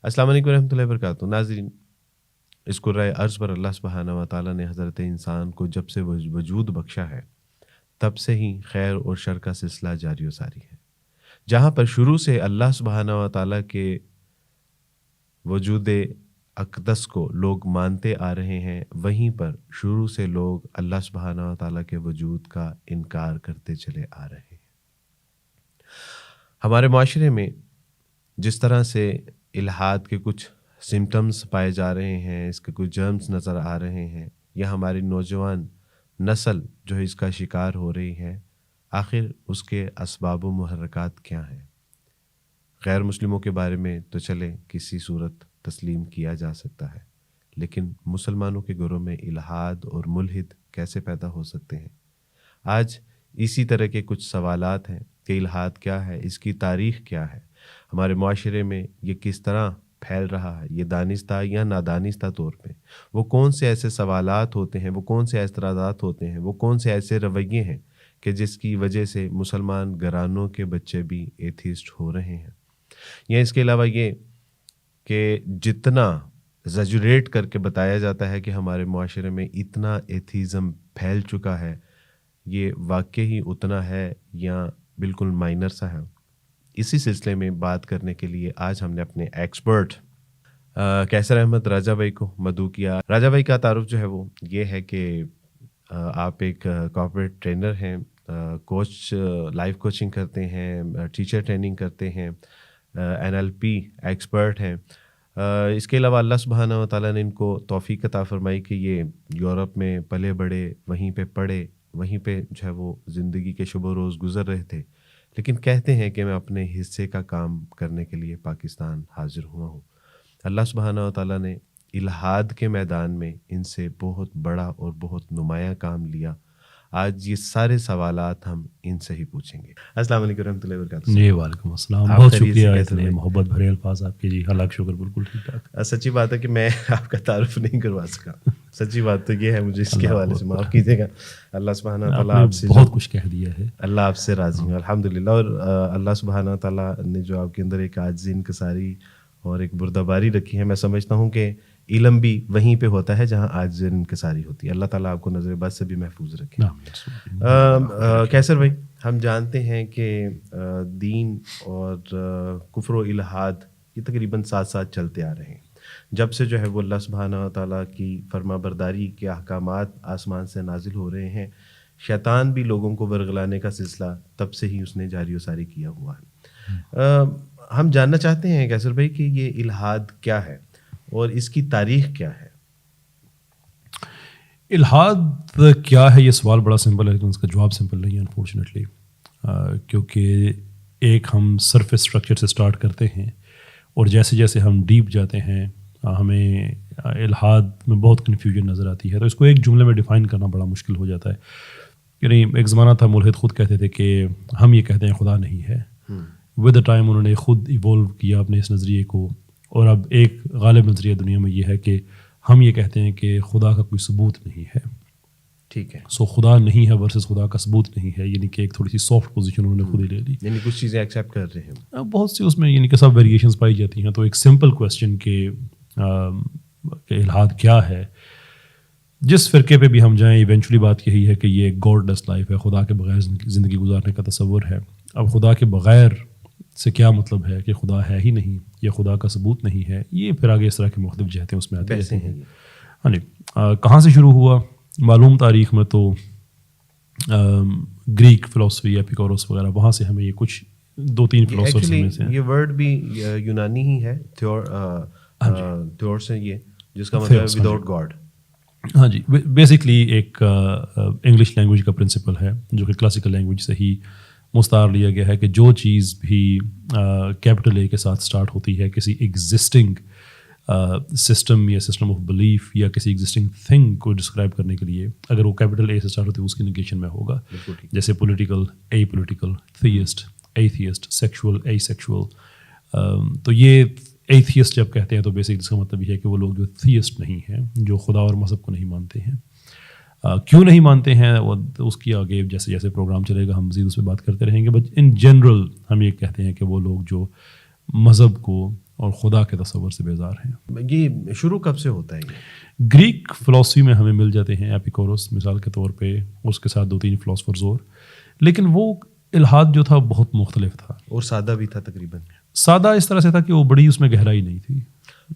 السلام علیکم ورحمۃ اللہ وبرکاتہ. ناظرین، اس قرۂ ارض پر اللہ سبحانہ و تعالیٰ نے حضرت انسان کو جب سے وجود بخشا ہے تب سے ہی خیر اور شر کا سلسلہ جاری و ساری ہے. جہاں پر شروع سے اللہ سبحانہ و تعالیٰ کے وجود اقدس کو لوگ مانتے آ رہے ہیں، وہیں پر شروع سے لوگ اللہ سبحانہ و تعالیٰ کے وجود کا انکار کرتے چلے آ رہے ہیں. ہمارے معاشرے میں جس طرح سے الحاد کے کچھ سمٹمز پائے جا رہے ہیں، اس کے کچھ جرمز نظر آ رہے ہیں، یا ہماری نوجوان نسل جو ہے اس کا شکار ہو رہی ہے، آخر اس کے اسباب و محرکات کیا ہیں؟ غیر مسلموں کے بارے میں تو چلے کسی صورت تسلیم کیا جا سکتا ہے، لیکن مسلمانوں کے گروہ میں الحاد اور ملحد کیسے پیدا ہو سکتے ہیں؟ آج اسی طرح کے کچھ سوالات ہیں کہ الحاد کیا ہے، اس کی تاریخ کیا ہے، ہمارے معاشرے میں یہ کس طرح پھیل رہا ہے، یہ دانستہ یا نادانستہ طور پہ، وہ کون سے ایسے سوالات ہوتے ہیں، وہ کون سے اعتراضات ہوتے ہیں، وہ کون سے ایسے رویے ہیں کہ جس کی وجہ سے مسلمان گھرانوں کے بچے بھی ایتھیسٹ ہو رہے ہیں. یا اس کے علاوہ یہ کہ جتنا زجریٹ کر کے بتایا جاتا ہے کہ ہمارے معاشرے میں اتنا ایتھیزم پھیل چکا ہے، یہ واقعی اتنا ہے یا بالکل مائنر سا ہے؟ اسی سلسلے میں بات کرنے کے لیے آج ہم نے اپنے ایکسپرٹ کیسر احمد راجہ بھائی کو مدعو کیا. راجہ بھائی کا تعارف جو ہے وہ یہ ہے کہ آپ ایک کارپوریٹ ٹرینر ہیں، کوچ، لائف کوچنگ کرتے ہیں، ٹیچر ٹریننگ کرتے ہیں، NLP ایکسپرٹ ہیں. اس کے علاوہ اللہ سبحانہ و تعالیٰ نے ان کو توفیق عطا فرمائی کہ یہ یورپ میں پلے بڑے، وہیں پہ پڑھے، وہیں پہ جو ہے وہ زندگی کے شب و روز گزر رہے تھے، لیکن کہتے ہیں کہ میں اپنے حصے کا کام کرنے کے لیے پاکستان حاضر ہوا ہوں. اللہ سبحانہ و تعالیٰ نے الحاد کے میدان میں ان سے بہت بڑا اور بہت نمایاں کام لیا. آج یہ سارے سوالات ہم ان سے ہی پوچھیں گے. السلام علیکم ورحمۃ اللہ وبرکاتہ. جی وعلیکم السلام. بہت شکریہ اتنے محبت بھرے الفاظ آپ کے. جی اللہ کا شکر، بالکل ٹھیک ٹھاک. سچی بات ہے کہ میں آپ کا تعارف نہیں کروا سکا، سچی بات تو یہ ہے، مجھے اس کے حوالے سے معاف کیجیے گا. اللہ سبحانہ تعالیٰ آپ سے بہت کچھ کہہ دیا ہے. اللہ آپ سے راضی ہوں الحمدللہ. اور اللہ سبحانہ تعالیٰ نے جو آپ کے اندر ایک عاجزی، انکساری اور ایک بردباری رکھی ہے، میں سمجھتا ہوں کہ علم بھی وہیں پہ ہوتا ہے جہاں عاجزی اور انکساری ہوتی ہے. اللہ تعالیٰ آپ کو نظر بد سے بھی محفوظ رکھے. کیسر بھائی، ہم جانتے ہیں کہ دین اور کفر و الحاد یہ تقریباً ساتھ ساتھ چلتے آ رہے ہیں. جب سے جو ہے وہ اللہ سبحانہ تعالیٰ کی فرما برداری کے احکامات آسمان سے نازل ہو رہے ہیں، شیطان بھی لوگوں کو ورگلانے کا سلسلہ تب سے ہی اس نے جاری و ساری کیا ہوا ہے. ہم جاننا چاہتے ہیں کیسر بھائی کہ یہ الحاد کیا ہے اور اس کی تاریخ کیا ہے؟ الحاد کیا ہے، یہ سوال بڑا سمپل ہے لیکن اس کا جواب سمپل نہیں ہے انفارچونیٹلی، کیونکہ ایک ہم سرفیس اسٹرکچر سے سٹارٹ کرتے ہیں اور جیسے جیسے ہم ڈیپ جاتے ہیں ہمیں الحاد میں بہت کنفیوژن نظر آتی ہے. تو اس کو ایک جملے میں ڈیفائن کرنا بڑا مشکل ہو جاتا ہے. یعنی ایک زمانہ تھا ملحد خود کہتے تھے کہ ہم یہ کہتے ہیں خدا نہیں ہے. ود دا ٹائم انہوں نے خود ایوولو کیا اپنے اس نظریے کو، اور اب ایک غالب نظریہ دنیا میں یہ ہے کہ ہم یہ کہتے ہیں کہ خدا کا کوئی ثبوت نہیں ہے. ٹھیک ہے. سو خدا نہیں ہے ورسز خدا کا ثبوت نہیں ہے، یعنی کہ ایک تھوڑی سی سافٹ پوزیشن انہوں نے خود ہی لے لی. یعنی کچھ چیزیں ایکسیپٹ کر رہے ہیں، بہت سی اس میں یعنی کہ سب ویریشنز پائی جاتی ہیں. تو ایک سمپل کویسچن کہ الحاد کیا ہے، جس فرقے پہ بھی ہم جائیں ایونچولی بات یہی ہے کہ یہ ایک گاڈ لیس لائف ہے، خدا کے بغیر زندگی گزارنے کا تصور ہے. اب خدا کے بغیر سے کیا مطلب ہے کہ خدا ہے ہی نہیں یا خدا کا ثبوت نہیں ہے، یہ پھر آگے اس طرح کی مختلف جہتیں اس میں آتی رہتی ہیں. ہاں جی. کہاں سے شروع ہوا؟ معلوم تاریخ میں تو گریک فلسفی، ایپیکورس وغیرہ، وہاں سے ہمیں یہ کچھ 2-3 فلسفرز میں سے. یہ ورڈ بھی یونانی ہی ہے، تھیور سے، یہ جس کا مطلب ہے وداؤٹ گاڈ. ہاں جی. بیسکلی ایک انگلش لینگویج کا پرنسپل ہے جو کہ کلاسیکل لینگویج سے ہی مستعار لیا گیا ہے کہ جو چیز بھی کیپٹل اے کے ساتھ سٹارٹ ہوتی ہے کسی ایگزسٹنگ سسٹم یا سسٹم آف بلیف یا کسی ایگزسٹنگ تھنگ کو ڈسکرائب کرنے کے لیے، اگر وہ کیپٹل اے سے سٹارٹ ہوتی ہے اس کی نگیشن میں ہوگا. جیسے political, apolitical, theist, atheist, sexual, asexual. تو یہ ایتھیسٹ جب کہتے ہیں تو بیسک اس کا مطلب یہ ہے کہ وہ لوگ جو تھیسٹ نہیں ہیں، جو خدا اور مذہب کو نہیں مانتے ہیں. کیوں نہیں مانتے ہیں وہ اس کی آگے جیسے جیسے پروگرام چلے گا ہم مزید اس پہ بات کرتے رہیں گے. بٹ ان جنرل ہم یہ کہتے ہیں کہ وہ لوگ جو مذہب کو اور خدا کے تصور سے بیزار ہیں. یہ شروع کب سے ہوتا ہے یہ؟ گریک فلاسفی میں ہمیں مل جاتے ہیں ایپیکورس مثال کے طور پہ، اس کے ساتھ 2-3 فلاسفرز اور، لیکن وہ الحاد جو تھا بہت مختلف تھا اور سادہ بھی تھا تقریباً. سادہ اس طرح سے تھا کہ وہ بڑی اس میں گہرائی نہیں تھی.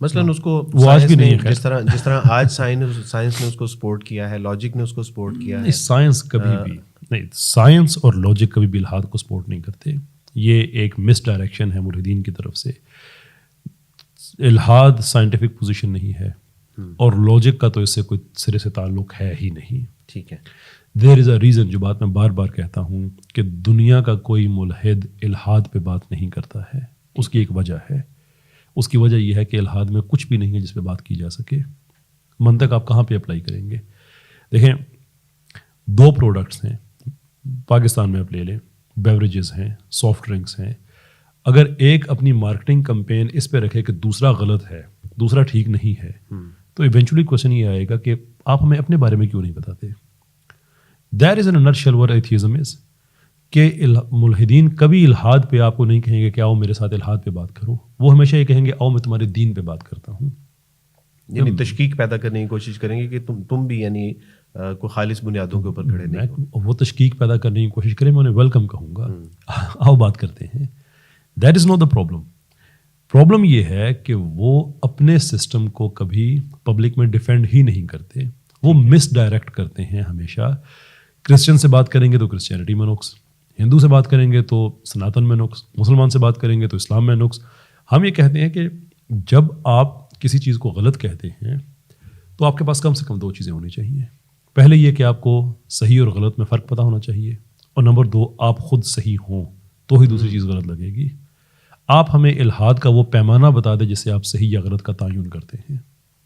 مثلاً اس کو وہ آج بھی نہیں ہے، جس طرح آج سائنس نے اس کو سپورٹ کیا ہے، لاجک نے اس کو سپورٹ کیا ہے. سائنس کبھی بھی نہیں، سائنس اور لاجک کبھی بھی الحاد کو سپورٹ نہیں کرتے. یہ ایک مس ڈائریکشن ہے ملحدین کی طرف سے. الحاد سائنٹیفک پوزیشن نہیں ہے اور لاجک کا تو اس سے کوئی سرے سے تعلق ہے ہی نہیں. ٹھیک ہے. دیر از اے ریزن، جو بات میں بار بار کہتا ہوں کہ دنیا کا کوئی ملحد الحاد پہ بات نہیں کرتا ہے. اس کی ایک وجہ ہے، اس کی وجہ یہ ہے کہ الحاد میں کچھ بھی نہیں ہے جس پہ بات کی جا سکے. منطق آپ کہاں پہ اپلائی کریں گے؟ دیکھیں 2 پروڈکٹس ہیں پاکستان میں، آپ لے لیں، بیوریجز ہیں، سافٹ ڈرنکس ہیں. اگر ایک اپنی مارکیٹنگ کمپین اس پہ رکھے کہ دوسرا غلط ہے، دوسرا ٹھیک نہیں ہے، تو ایونچولی کوشچن یہ آئے گا کہ آپ ہمیں اپنے بارے میں کیوں نہیں بتاتے. That is an نٹشل what atheism is، کہ ملحدین کبھی الحاد پہ آپ کو نہیں کہیں گے کہ آؤ میرے ساتھ الحاد پہ بات کرو. وہ ہمیشہ یہ کہیں گے آؤ میں تمہارے دین پہ بات کرتا ہوں. یعنی تشکیک پیدا کرنے کی کوشش کریں گے کہ تم بھی یعنی کوئی خالص بنیادوں کے اوپر کھڑے نہیں ہو. وہ تشکیک پیدا کرنے کی کوشش کریں، میں انہیں ویلکم کہوں گا، آؤ بات کرتے ہیں. That is not the problem. Problem یہ ہے کہ وہ اپنے سسٹم کو کبھی پبلک میں ڈیفینڈ ہی نہیں کرتے، وہ مس ڈائریکٹ کرتے ہیں ہمیشہ. کرسچن سے بات کریں گے تو کرسچینٹی میں نقص، ہندو سے بات کریں گے تو سناتن میں نقص، مسلمان سے بات کریں گے تو اسلام میں نقص. ہم یہ کہتے ہیں کہ جب آپ کسی چیز کو غلط کہتے ہیں تو آپ کے پاس کم سے کم 2 چیزیں ہونی چاہیے. پہلے یہ کہ آپ کو صحیح اور غلط میں فرق پتہ ہونا چاہیے، اور نمبر 2 آپ خود صحیح ہوں تو ہی دوسری چیز غلط لگے گی. آپ ہمیں الحاد کا وہ پیمانہ بتا دیں جس سے آپ صحیح یا غلط کا تعین کرتے ہیں.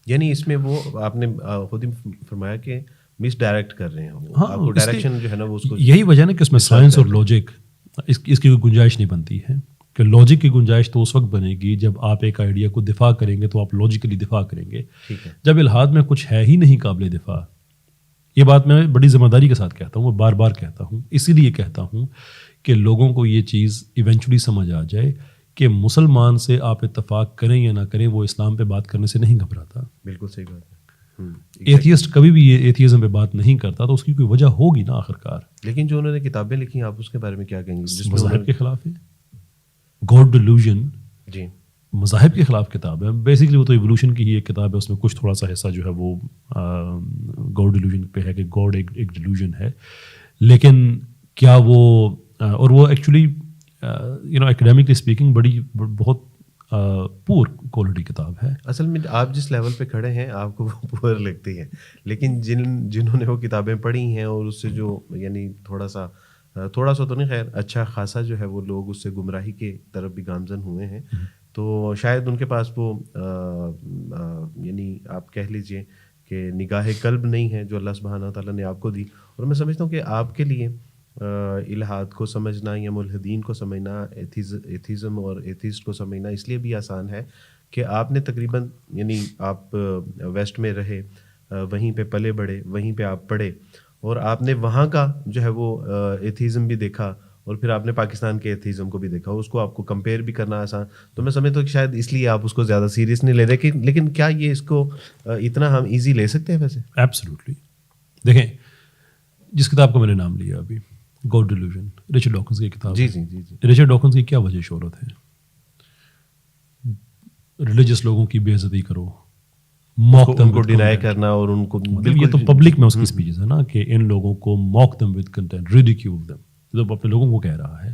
یعنی اس میں وہ آپ نے خود ہی فرمایا کہ مس ڈائریکٹ کر رہے ہیں. ہاں، آپ کو ڈائریکشن جو ہے نا وہ اس کو یہی وجہ ہے کہ اس میں سائنس اور لاجک اس کی کوئی گنجائش نہیں بنتی ہے. کہ لاجک کی گنجائش تو اس وقت بنے گی جب آپ ایک آئیڈیا کو دفاع کریں گے تو آپ لاجیکلی دفاع کریں گے. جب الحاد میں کچھ ہے ہی نہیں قابل دفاع. یہ بات میں بڑی ذمہ داری کے ساتھ کہتا ہوں، میں بار بار کہتا ہوں، اسی لیے کہتا ہوں کہ لوگوں کو یہ چیز ایونچولی سمجھ آ جائے کہ مسلمان سے آپ اتفاق کریں یا نہ کریں، وہ اسلام پہ بات کرنے سے نہیں گھبراتا. بالکل صحیح بات ہے. ایتھیسٹ کبھی بھی یہ ایتھیزم پہ بات نہیں کرتا، تو اس کی کوئی وجہ ہوگی نا آخرکار. لیکن جو انہوں نے کتابیں لکھی ہیں آپ اس کے بارے میں کیا کہیں گے؟ جس مذاہب کے خلاف ہے. گاڈ ڈیلوژن جی مذاہب کے خلاف کتاب ہے. بیسکلی وہ تو ایوولوشن کی ہی ایک کتاب ہے، اس میں کچھ تھوڑا سا حصہ جو ہے وہ گاڈ ڈیلوژن پہ ہے کہ گاڈ ایک ڈیلوژن ہے. لیکن کیا وہ اور وہ ایکچولی اکیڈیمکلی اسپیکنگ بہت پور کوالٹی کتاب ہے. اصل میں آپ جس لیول پہ کھڑے ہیں آپ کو وہ پور لگتی ہے، لیکن جنہوں نے وہ کتابیں پڑھی ہیں اور اس سے جو یعنی تھوڑا سا تو نہیں، خیر اچھا خاصا جو ہے وہ لوگ اس سے گمراہی کے طرف بھی گامزن ہوئے ہیں، تو شاید ان کے پاس وہ یعنی آپ کہہ لیجئے کہ نگاہ قلب نہیں ہے جو اللہ سبحانہ تعالیٰ نے آپ کو دی. اور میں سمجھتا ہوں کہ آپ کے لیے الحاد کو سمجھنا یا ملحدین کو سمجھنا، ایتھیزم اور ایتھیسٹ کو سمجھنا اس لیے بھی آسان ہے کہ آپ نے تقریباً یعنی آپ ویسٹ میں رہے، وہیں پہ پلے بڑھے، وہیں پہ آپ پڑھے، اور آپ نے وہاں کا جو ہے وہ ایتھیزم بھی دیکھا اور پھر آپ نے پاکستان کے ایتھیزم کو بھی دیکھا. اس کو آپ کو کمپیئر بھی کرنا آسان، تو میں سمجھتا ہوں کہ شاید اس لیے آپ اس کو زیادہ سیریس نہیں لے رہے. لیکن کیا یہ اس کو اتنا ہم ایزی لے سکتے ہیں ویسے؟ ایبسلیوٹلی. دیکھیں جس کتاب کا میں نے نام لیا ابھی، گاڈ ڈیلوژن، رچرڈ ڈاکنز کی کتاب. جی. رچرڈ ڈاکنز کی کیا وجہ شہرت ہے؟ ریلیجس لوگوں کی بے عزتی کرو، موک دم کو ڈینائی کرنا، اور ان کو یہ تو پبلک میں اس کی اسپیچز ہے نا کہ ان لوگوں کو موک دم ود کنٹینٹ، ریڈیکیول دم، جو اپنے لوگوں کو کہہ رہا ہے.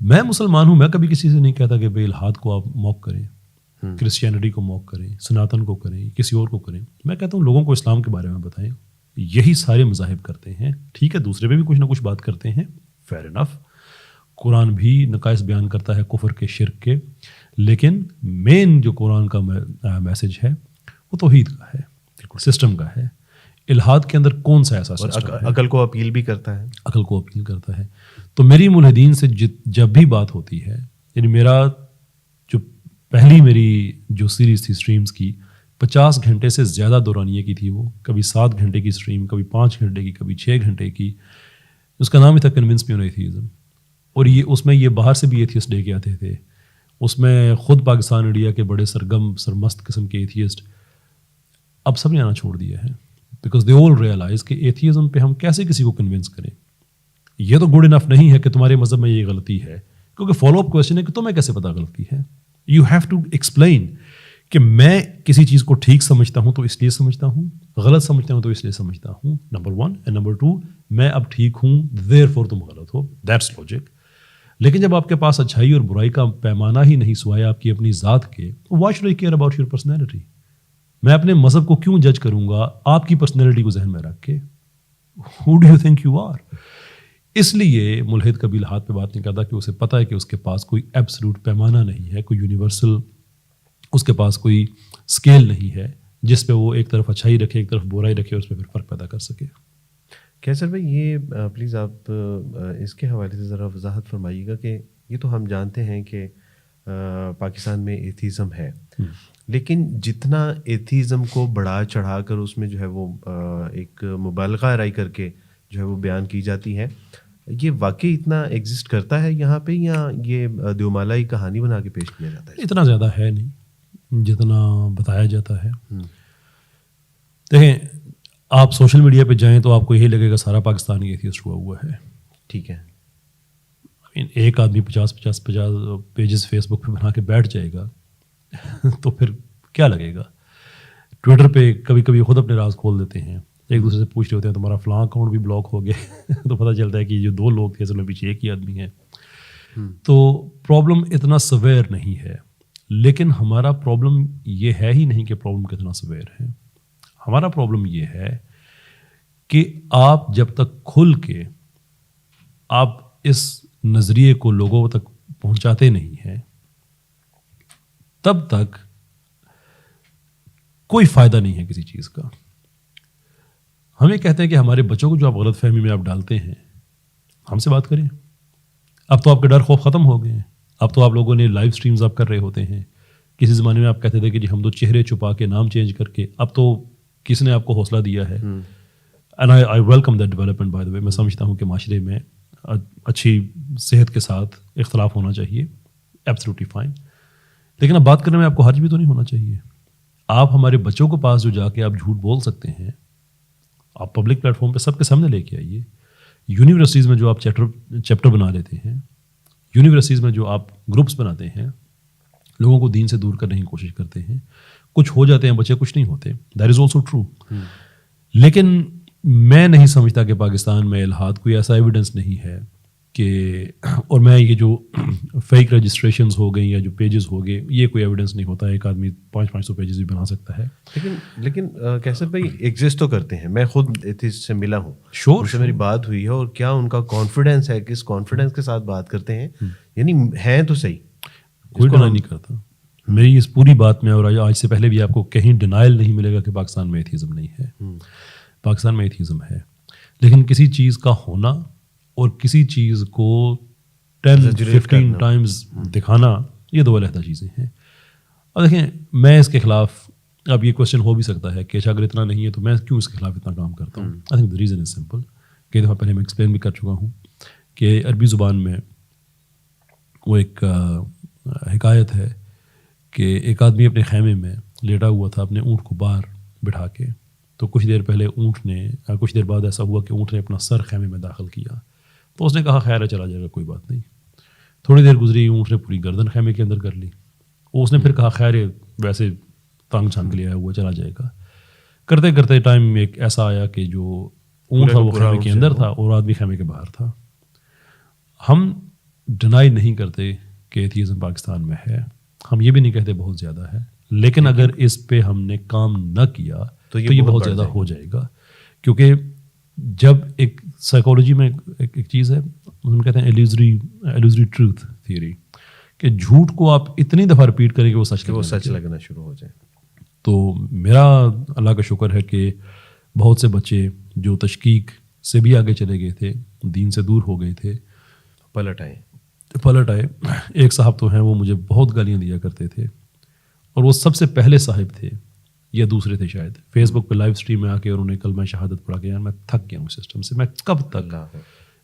میں مسلمان ہوں، میں کبھی کسی سے نہیں کہتا کہ بھائی الحاد کو آپ موک کریں، کرسچینٹی کو موک کریں، سناتن کو کریں، کسی اور کو کریں. میں کہتا ہوں لوگوں کو اسلام کے بارے میں بتائیں. یہی سارے مذاہب کرتے ہیں، ٹھیک ہے دوسرے پہ بھی کچھ نہ کچھ بات کرتے ہیں، فیئر انف. قرآن بھی نقائص بیان کرتا ہے کفر کے، شرک کے، لیکن مین جو قرآن کا میسج ہے وہ توحید کا ہے، سسٹم کا ہے. الحاد کے اندر کون سا ایسا سسٹم ہے؟ عقل کو اپیل بھی کرتا ہے، عقل کو اپیل کرتا ہے. تو میری ملحدین سے جب بھی بات ہوتی ہے، یعنی میرا جو پہلی میری جو سیریز تھی اسٹریمز کی، 50 گھنٹے سے زیادہ دورانیے کی تھی. وہ کبھی 7 گھنٹے کی اسٹریم، کبھی 5 گھنٹے کی، کبھی 6 گھنٹے کی. اس کا نام ہی تھا کنونس می آن ایتھیزم. اور یہ اس میں یہ باہر سے بھی ایتھیسٹ لے کے آتے تھے، اس میں خود پاکستان انڈیا کے بڑے سرمست قسم کے ایتھیسٹ اب سب نے آنا چھوڑ دیا ہے، بیکاز دے آل ریئلائز کہ ایتھیزم پہ ہم کیسے کسی کو کنونس کریں. یہ تو گڈ انف نہیں ہے کہ تمہارے مذہب میں یہ غلطی ہے، کیونکہ فالو اپ کوشچن ہے کہ تمہیں کیسے پتہ غلطی ہے. یو ہیو ٹو ایکسپلین کہ میں کسی چیز کو ٹھیک سمجھتا ہوں تو اس لیے سمجھتا ہوں، غلط سمجھتا ہوں تو اس لیے سمجھتا ہوں، نمبر 1. اینڈ نمبر 2، میں اب ٹھیک ہوں دیر فور تم غلط ہو، دیٹس لاجک. لیکن جب آپ کے پاس اچھائی اور برائی کا پیمانہ ہی نہیں سوائے آپ کی اپنی ذات کے، why should I care about your personality? میں اپنے مذہب کو کیوں جج کروں گا آپ کی پرسنالٹی کو ذہن میں رکھ کے؟ Who do you think you are? اس لیے ملحد کبھی ہاتھ پہ بات نہیں کرتا کہ اسے پتہ ہے کہ اس کے پاس کوئی ایبسلوٹ پیمانہ نہیں ہے، کوئی یونیورسل اس کے پاس کوئی اسکیل نہیں ہے جس پہ وہ ایک طرف اچھائی رکھے ایک طرف برائی رکھے اور اس پہ پھر فرق پیدا کر سکے. کیسر بھائی، یہ پلیز آپ اس کے حوالے سے ذرا وضاحت فرمائیے گا کہ یہ تو ہم جانتے ہیں کہ پاکستان میں ایتھیزم ہے، لیکن جتنا ایتھیزم کو بڑھا چڑھا کر اس میں جو ہے وہ ایک مبالغہ آرائی کر کے جو ہے وہ بیان کی جاتی ہے، یہ واقعی اتنا ایگزسٹ کرتا ہے یہاں پہ، یا یہ دیومالائی کہانی بنا کے پیش کیا جاتا ہے؟ اتنا زیادہ ہے نہیں جتنا بتایا جاتا ہے. دیکھیں، آپ سوشل میڈیا پہ جائیں تو آپ کو یہی لگے گا سارا پاکستانی ایتھیسٹ ہوا ہے. ٹھیک ہے، ایک آدمی 50 پیجز فیس بک پہ بنا کے بیٹھ جائے گا تو پھر کیا لگے گا؟ ٹویٹر پہ کبھی کبھی خود اپنے راز کھول دیتے ہیں، ایک دوسرے سے پوچھ رہے ہوتے ہیں تمہارا فلاں اکاؤنٹ بھی بلاک ہو گیا تو پتہ چلتا ہے کہ جو 2 لوگ تھے اصل میں پیچھے ایک ہی آدمی ہے. تو پرابلم اتنا سویر نہیں ہے، لیکن ہمارا پرابلم یہ ہے ہی نہیں کہ پرابلم کتنا سویر ہے. ہمارا پرابلم یہ ہے کہ آپ جب تک کھل کے آپ اس نظریے کو لوگوں تک پہنچاتے نہیں ہیں تب تک کوئی فائدہ نہیں ہے کسی چیز کا. ہم یہ کہتے ہیں کہ ہمارے بچوں کو جو آپ غلط فہمی میں آپ ڈالتے ہیں، ہم سے بات کریں. اب تو آپ کے ڈر خوف ختم ہو گئے ہیں. اب تو آپ لوگوں نے لائیو سٹریمز آپ کر رہے ہوتے ہیں. کسی زمانے میں آپ کہتے تھے کہ جی ہم تو چہرے چھپا کے نام چینج کر کے، اب تو کس نے آپ کو حوصلہ دیا ہے. And I welcome that development by the way. میں سمجھتا ہوں کہ معاشرے میں اچھی صحت کے ساتھ اختلاف ہونا چاہیے، ایبسلیوٹلی فائن. لیکن اب بات کرنے میں آپ کو حرج بھی تو نہیں ہونا چاہیے. آپ ہمارے بچوں کے پاس جو جا کے آپ جھوٹ بول سکتے ہیں، آپ پبلک پلیٹ فارم پہ سب کے سامنے لے کے آئیے. یونیورسٹیز میں جو آپ چیپٹر بنا لیتے ہیں، یونیورسٹیز میں جو آپ گروپس بناتے ہیں، لوگوں کو دین سے دور کرنے کی کوشش کرتے ہیں، کچھ ہو جاتے ہیں بچے، کچھ نہیں ہوتے. That is also true. لیکن میں نہیں سمجھتا کہ پاکستان میں الحاد کوئی ایسا ایویڈنس نہیں ہے کہ، اور میں یہ جو فیک رجسٹریشنز ہو گئیں یا جو پیجز ہو گئے، یہ کوئی ایویڈنس نہیں ہوتا. ایک آدمی 500 پیجز بھی بنا سکتا ہے. لیکن کیسر بھائی ایگزسٹ تو کرتے ہیں. میں خود ایتھیسٹ سے ملا ہوں، شور سے میری بات ہوئی ہے، اور کیا ان کا کانفیڈینس ہے، کس کانفیڈینس کے ساتھ بات کرتے ہیں. یعنی ہیں تو صحیح، کوئی ڈینائی نہیں کرتا. میری اس پوری بات میں، اور آج سے پہلے بھی آپ کو کہیں ڈینائل نہیں ملے گا کہ پاکستان میں ایتھیزم نہیں ہے. پاکستان میں ایتھیزم ہے، لیکن کسی چیز کا ہونا اور کسی چیز کو 10-15 ٹائمز دکھانا، یہ 2 علیحدہ چیزیں ہیں. اور دیکھیں، میں اس کے خلاف، اب یہ کوشچن ہو بھی سکتا ہے کہ اگر اتنا نہیں ہے تو میں کیوں اس کے خلاف اتنا کام کرتا ہوں. I think the reason is simple. کئی دفعہ پہلے میں ایکسپلین بھی کر چکا ہوں کہ عربی زبان میں وہ ایک حکایت ہے کہ ایک آدمی اپنے خیمے میں لیٹا ہوا تھا اپنے اونٹ کو باہر بٹھا کے. تو کچھ دیر پہلے کچھ دیر بعد ایسا ہوا کہ اونٹ نے اپنا سر خیمے میں داخل کیا. تو اس نے کہا خیر ہے، چلا جائے گا، کوئی بات نہیں. تھوڑی دیر گزری، اونٹ نے پوری گردن خیمے کے اندر کر لی. اس نے پھر کہا خیر ہے، ویسے تانگ چھان کے لیے آیا ہوا، چلا جائے گا. کرتے کرتے ٹائم ایک ایسا آیا کہ جو اونٹ تھا وہ خیمے کے اندر تھا اور آدمی خیمے کے باہر تھا. ہم ڈینائی نہیں کرتے کہ ایتھیزم پاکستان میں ہے، ہم یہ بھی نہیں کہتے بہت زیادہ ہے، لیکن اگر اس پہ ہم نے کام نہ کیا تو یہ بہت زیادہ ہو جائے گا. کیونکہ جب ایک سائیکالوجی میں ایک چیز ہے، ہم کہتے ہیں ایلوزری ٹروتھ تھیوری، کہ جھوٹ کو آپ اتنی دفعہ رپیٹ کریں کہ وہ سچ لگنا شروع ہو جائے. تو میرا اللہ کا شکر ہے کہ بہت سے بچے جو تشکیک سے بھی آگے چلے گئے تھے، دین سے دور ہو گئے تھے، پلٹ آئے. ایک صاحب تو ہیں وہ مجھے بہت گالیاں دیا کرتے تھے، اور وہ سب سے پہلے صاحب تھے یا دوسرے تھے شاید، فیس بک پہ لائیو اسٹریم میں آ کے انہوں نے کلمہ شہادت پڑھا کے، یار میں تھک گیا ہوں سسٹم سے. میں کب تک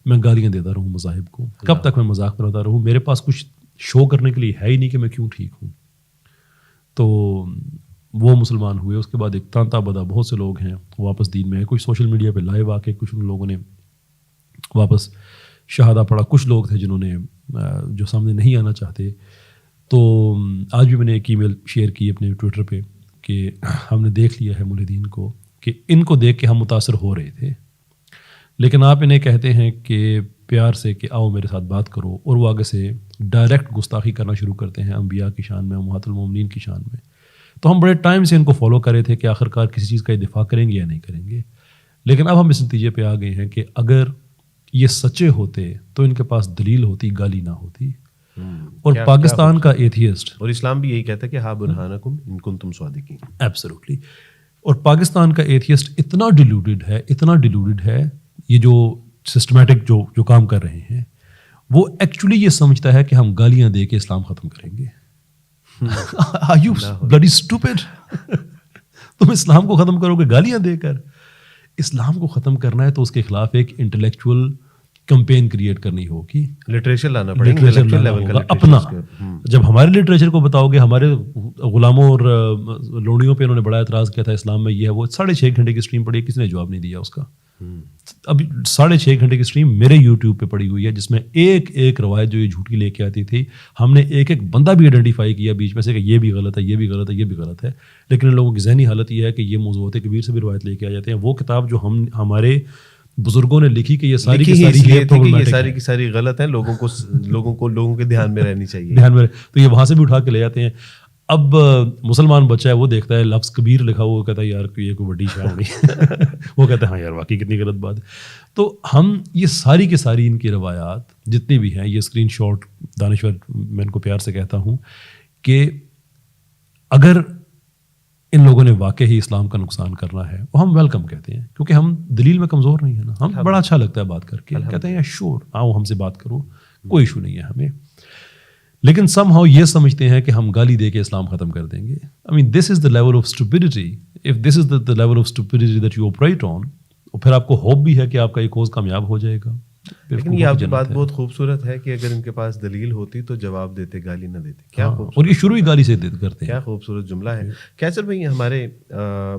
میں گالیاں دیتا رہوں مذاہب کو؟ کب تک میں مذاق بناتا رہوں؟ میرے پاس کچھ شو کرنے کے لیے ہے ہی نہیں کہ میں کیوں ٹھیک ہوں. تو وہ مسلمان ہوئے. اس کے بعد ایک تانتا بدا بہت سے لوگ ہیں واپس دین میں ہیں. کچھ سوشل میڈیا پہ لائیو آ کے کچھ ان لوگوں نے واپس شہادہ پڑھا. کچھ لوگ تھے جنہوں نے جو سامنے نہیں آنا چاہتے. تو آج بھی میں نے ایک ای میل شیئر کی اپنے ٹویٹر پہ کہ ہم نے دیکھ لیا ہے ملحدین کو کہ ان کو دیکھ کے ہم متاثر ہو رہے تھے، لیکن آپ انہیں کہتے ہیں کہ پیار سے کہ آؤ میرے ساتھ بات کرو، اور وہ آگے سے ڈائریکٹ گستاخی کرنا شروع کرتے ہیں انبیاء کی شان میں، امہات المومنین کی شان میں. تو ہم بڑے ٹائم سے ان کو فالو کر رہے تھے کہ آخرکار کسی چیز کا دفاع کریں گے یا نہیں کریں گے. لیکن اب ہم اس نتیجے پہ آ گئے ہیں کہ اگر یہ سچے ہوتے تو ان کے پاس دلیل ہوتی، گالی نہ ہوتی. اور پاکستان کا ایتھیسٹ، اور اسلام بھی یہی کہتا ہے کہ ہا برہانکم ان کنتم صادقین. ایبسولوٹلی. اور پاکستان کا ایتھیسٹ اتنا ڈیلوڈڈ ہے یہ جو سسٹمیٹک جو کام کر رہے ہیں، وہ ایکچولی یہ سمجھتا ہے کہ ہم گالیاں دے کے اسلام ختم کریں گے. Are you bloody stupid? تم اسلام کو ختم کرو گے گالیاں دے کر؟ اسلام کو ختم کرنا ہے تو اس کے خلاف ایک انٹلیکچوئل کمپین کریٹ کرنی ہوگی، لٹریچر لانا پڑے گا اپنا. جب ہمارے لٹریچر کو بتاؤ گے، ہمارے غلاموں اور لونڈیوں پہ انہوں نے بڑا اعتراض کیا تھا اسلام میں یہ ہے وہ، 6.5 گھنٹے کی اسٹریم پڑی، کسی نے جواب نہیں دیا اس کا. اب 6.5 گھنٹے کی اسٹریم میرے یوٹیوب پہ پڑی ہوئی ہے جس میں ایک روایت جو یہ جھوٹی لے کے آتی تھی، ہم نے ایک بندہ بھی آئیڈینٹیفائی کیا بیچ میں سے کہ یہ بھی غلط ہے، یہ بھی غلط ہے، یہ بھی غلط ہے. لیکن ان لوگوں کی ذہنی حالت یہ ہے کہ یہ موضوعات کبیر سے بھی روایت لے کے آ جاتے ہیں. وہ کتاب جو ہمارے بزرگوں نے لکھی کہ یہ ساری کی ساری غلط ہیں، لوگوں کے دھیان میں رہنی چاہیے، تو یہ وہاں سے بھی اٹھا کے لے جاتے ہیں. اب مسلمان بچہ ہے، وہ دیکھتا ہے لفظ کبیر لکھا ہوا، وہ کہتا ہے یار یہ کوئی بڑی شان نہیں. وہ کہتا ہے ہاں یار واقعی کتنی غلط بات ہے. تو ہم یہ ساری کی ساری ان کی روایات جتنی بھی ہیں، یہ اسکرین شاٹ دانشور میں ان کو پیار سے کہتا ہوں کہ اگر ان لوگوں نے واقعی ہی اسلام کا نقصان کرنا ہے، وہ ہم ویلکم کہتے ہیں، کیونکہ ہم دلیل میں کمزور نہیں ہیں نا. ہم بڑا اچھا لگتا ہے بات کر کے، کہتے ہیں شور آؤ ہم سے بات کرو، کوئی ایشو نہیں ہے ہمیں. لیکن سم ہاؤ یہ سمجھتے ہیں کہ ہم گالی دے کے اسلام ختم کر دیں گے. I mean this is the level of stupidity. If this is the level of stupidity that you operate on, اور پھر آپ کو ہوپ بھی ہے کہ آپ کا یہ کوز کامیاب ہو جائے گا. لیکن یہ آپ کی بات بہت خوبصورت ہے کہ اگر ان کے پاس دلیل ہوتی تو جواب دیتے، گالی نہ دیتے. کیا اور یہ شروع ہی گالی سے کرتے ہیں. کیا خوبصورت جملہ ہے. کیسر بھائی، ہمارے